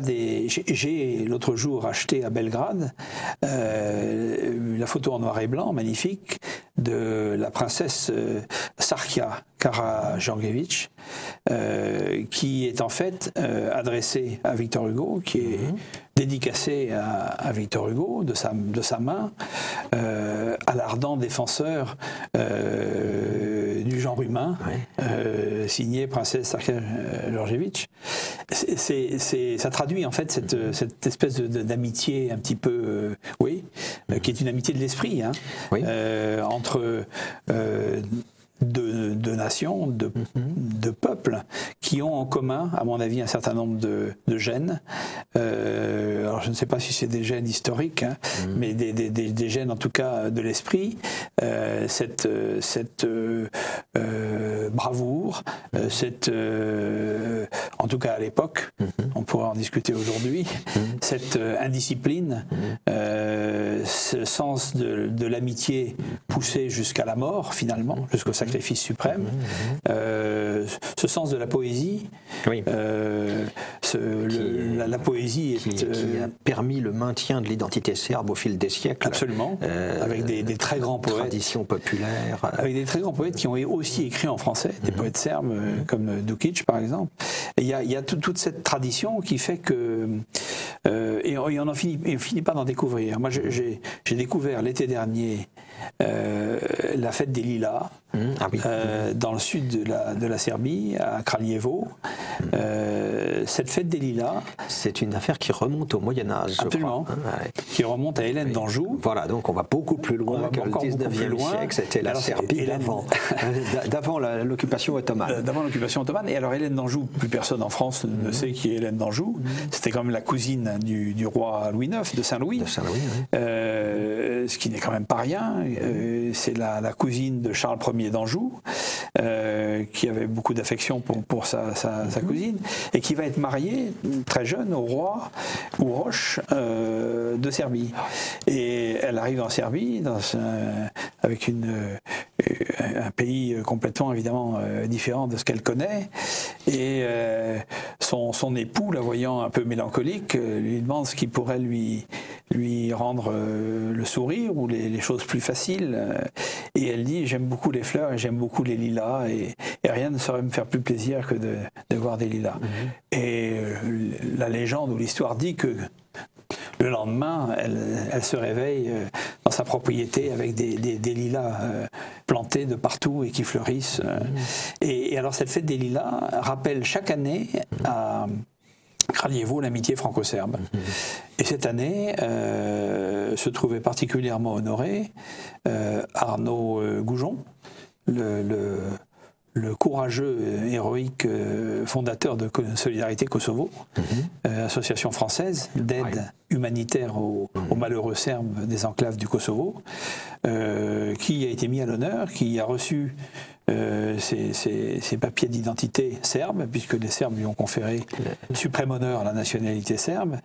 des... J'ai l'autre jour acheté à Belgrade la photo en noir et blanc, magnifique, de la princesse Sarkia Karajangević, qui est en fait adressée à Victor Hugo, qui est dédicacée à Victor Hugo de sa main, à l'ardent défenseur du genre humain, signé princesse Sarkia Karajangević. Ça traduit en fait cette espèce d'amitié un petit peu, qui est une amitié de l'esprit, entre de nations, de peuples qui ont en commun, à mon avis, un certain nombre de gènes. Alors je ne sais pas si c'est des gènes historiques, mais des gènes en tout cas de l'esprit, cette bravoure, en tout cas à l'époque, on pourrait en discuter aujourd'hui, cette indiscipline, ce sens de l'amitié poussé jusqu'à la mort finalement, jusqu'au sacrifice suprême, ce sens de la poésie, la poésie qui a permis le maintien de l'identité serbe au fil des siècles. Absolument, avec des très grands poètes. Tradition populaire. Avec des très grands poètes qui ont aussi écrit en français, des poètes serbes comme Dukic par exemple. Et il y a toute cette tradition qui fait que... et on finit pas d'en découvrir. Moi j'ai découvert l'été dernier la fête des Lilas, dans le sud de la Serbie, à Kraljevo. Cette fête des Lilas... C'est une affaire qui remonte au Moyen-Âge. Absolument. Qui remonte à Hélène d'Anjou. Voilà, donc on va beaucoup plus loin que le 19e siècle. C'était la Serbie d'avant l'occupation ottomane. D'avant l'occupation ottomane. Et alors Hélène d'Anjou, plus personne en France ne sait qui est Hélène d'Anjou. C'était quand même la cousine du roi Louis IX, de Saint-Louis. Ce qui n'est quand même pas rien. C'est la cousine de Charles Ier d'Anjou, qui avait beaucoup d'affection pour sa cousine, et qui va être mariée très jeune au roi Uroš de Serbie. Et elle arrive en Serbie avec un pays complètement évidemment différent de ce qu'elle connaît, et son époux, la voyant un peu mélancolique, lui demande ce qui pourrait lui rendre le sourire ou les choses plus faciles, et elle dit: j'aime beaucoup les fleurs et j'aime beaucoup les lilas, et rien ne saurait me faire plus plaisir que de voir des lilas. Et la légende ou l'histoire dit que le lendemain, elle se réveille dans sa propriété avec des lilas plantés de partout et qui fleurissent. Et alors cette fête des lilas rappelle chaque année à Kraljevo l'amitié franco-serbe. Et cette année se trouvait particulièrement honoré Arnaud Goujon, le courageux, héroïque fondateur de Solidarité Kosovo, association française d'aide humanitaire aux malheureux Serbes des enclaves du Kosovo, qui a été mis à l'honneur, qui a reçu ses papiers d'identité serbes, puisque les Serbes lui ont conféré suprême honneur à la nationalité serbe,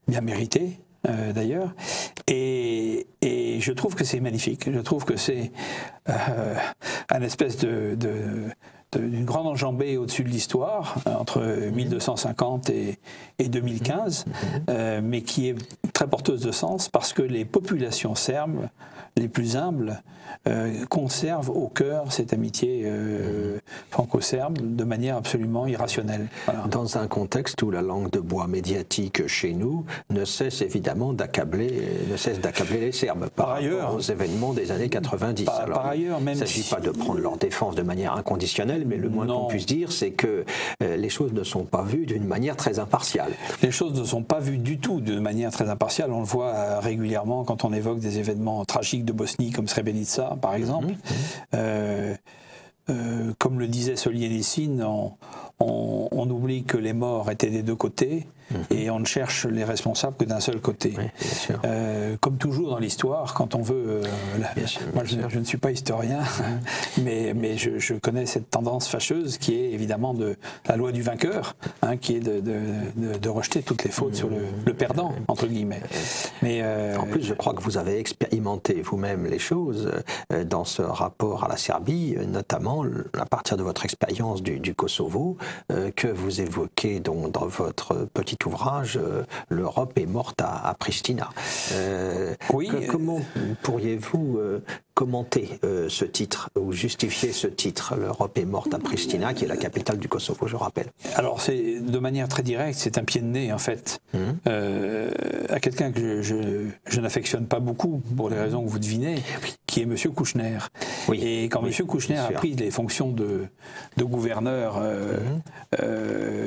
bien mérité, d'ailleurs. Et je trouve que c'est magnifique. Je trouve que c'est un espèce d'une grande enjambée au-dessus de l'histoire, entre 1250 et 2015, mais qui est très porteuse de sens parce que les populations serbes les plus humbles conservent au cœur cette amitié franco-serbe de manière absolument irrationnelle. Voilà. Dans un contexte où la langue de bois médiatique chez nous ne cesse évidemment d'accabler les Serbes par rapport aux événements des années 90. Par ailleurs, même il ne s'agit pas de prendre leur défense de manière inconditionnelle, mais le moins qu'on puisse dire, c'est que les choses ne sont pas vues d'une manière très impartiale. Les choses ne sont pas vues du tout de manière très impartiale. On le voit régulièrement quand on évoque des événements tragiques de Bosnie comme Srebrenica, par exemple. Comme le disait Solzhenitsyn, on oublie que les morts étaient des deux côtés et on ne cherche les responsables que d'un seul côté. Oui, bien sûr. Comme toujours dans l'histoire, quand on veut... moi, je ne suis pas historien, mais je connais cette tendance fâcheuse qui est évidemment de la loi du vainqueur, qui est de rejeter toutes les fautes sur le perdant, entre guillemets. Mais, en plus, je crois que vous avez expérimenté vous-même les choses dans ce rapport à la Serbie, notamment à partir de votre expérience du Kosovo, que vous évoquez donc dans votre petit ouvrage « L'Europe est morte à Pristina ». Oui. Comment pourriez-vous commenter ce titre ou justifier ce titre « L'Europe est morte à Pristina », qui est la capitale du Kosovo, je rappelle? Alors, c'est de manière très directe, c'est un pied de nez, en fait, à quelqu'un que je n'affectionne pas beaucoup, pour les raisons que vous devinez, qui est M. Kouchner. Oui. Et quand M. Kouchner a pris les fonctions de gouverneur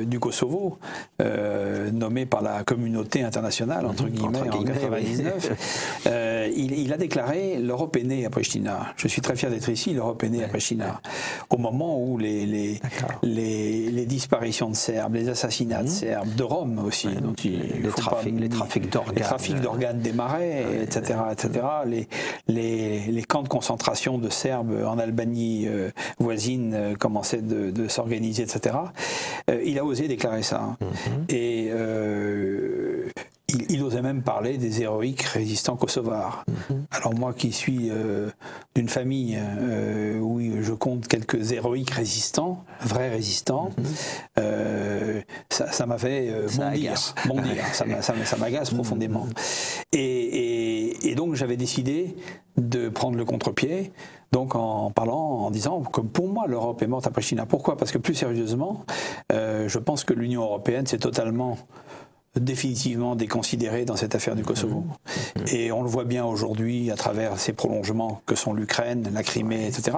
du Kosovo, nommé par la communauté internationale, entre guillemets, en 1999, il a déclaré « L'Europe est née à Pristina ». Je suis très fier d'être ici, l'Europe est née à Pristina. Au moment où les disparitions de Serbes, les assassinats de Serbes, de Roms aussi, dont les trafics d'organes démarraient, etc., etc., les camps de concentration de Serbes en Albanie voisine commençaient de s'organiser, etc. Il a osé déclarer ça. Et il osait même parler des héroïques résistants kosovars. Alors moi qui suis d'une famille où je compte quelques héroïques résistants, vrais résistants, ça m'a fait bondir. Ça m'agace profondément. Et donc j'avais décidé de prendre le contre-pied, donc en disant que pour moi l'Europe est morte à Pristina. Pourquoi? Parce que plus sérieusement, je pense que l'Union européenne s'est totalement définitivement déconsidéré dans cette affaire du Kosovo. Et on le voit bien aujourd'hui à travers ces prolongements que sont l'Ukraine, la Crimée, etc.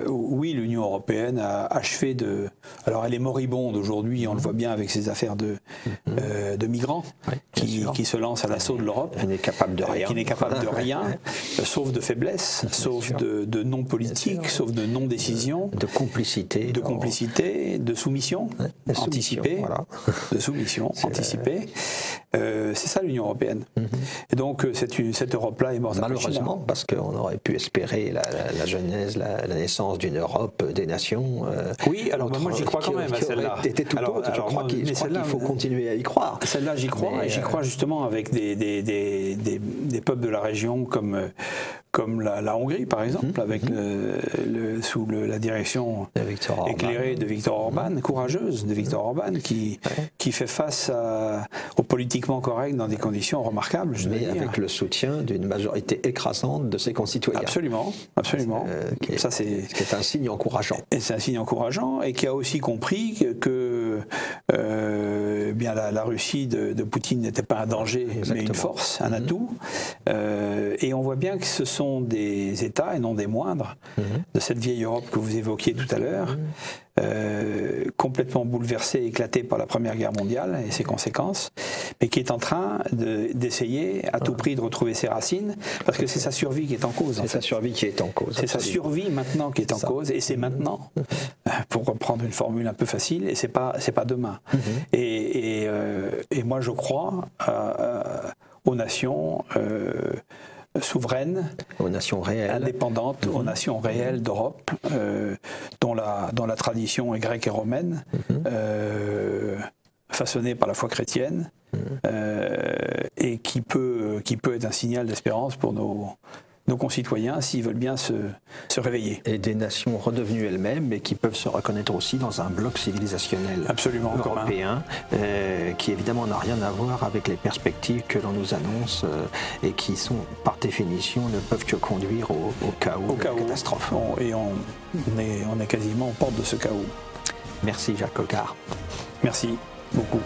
Oui, l'Union européenne a achevé de... Alors elle est moribonde aujourd'hui, on le voit bien avec ces affaires de migrants qui se lancent à l'assaut de l'Europe. Elle n'est capable de rien. Qui n'est capable de rien, sauf de faiblesse, sauf de non-politique, sauf de non-décision. De complicité. De complicité, de soumission anticipée. Voilà. De soumission anticipée. C'est ça l'Union européenne. Et donc cette Europe-là est morte. Malheureusement, parce qu'on aurait pu espérer la genèse, la naissance d'une Europe des nations. Oui, alors moi j'y crois quand même à celle-là. C'était tout autre. Je crois qu'il faut continuer à y croire. Celle-là j'y crois, et j'y crois justement avec des peuples de la région comme la Hongrie par exemple, avec sous la direction éclairée de Viktor Orban, courageuse de Viktor Orban, qui fait face au politiquement correct dans des conditions remarquables. Mais avec le soutien d'une majorité écrasante de ses concitoyens. Absolument, absolument. Ça, c'est un signe encourageant. Et c'est un signe encourageant, et qui a aussi compris que bien la Russie de Poutine n'était pas un danger, mais une force, un atout. Et on voit bien que ce sont des États, et non des moindres, de cette vieille Europe que vous évoquiez tout à l'heure, complètement bouleversée, éclatée par la Première Guerre mondiale et ses conséquences, mais qui est en train d'essayer à tout prix de retrouver ses racines, parce que c'est sa survie qui est en cause. C'est sa survie qui est en cause. C'est sa survie maintenant qui est en cause, et c'est maintenant, pour reprendre une formule un peu facile, et c'est pas demain. Et moi je crois aux nations souveraines, aux nations réelles, indépendantes, aux nations réelles d'Europe, dont la tradition est grecque et romaine, façonnée par la foi chrétienne, et et qui peut être un signal d'espérance pour nos concitoyens s'ils veulent bien se réveiller. Et des nations redevenues elles-mêmes, mais qui peuvent se reconnaître aussi dans un bloc civilisationnel Absolument européen, qui évidemment n'a rien à voir avec les perspectives que l'on nous annonce et qui sont, par définition, ne peuvent que conduire au chaos, à la catastrophe. Et on est quasiment aux portes de ce chaos. Merci Jacques Coquart. Merci beaucoup.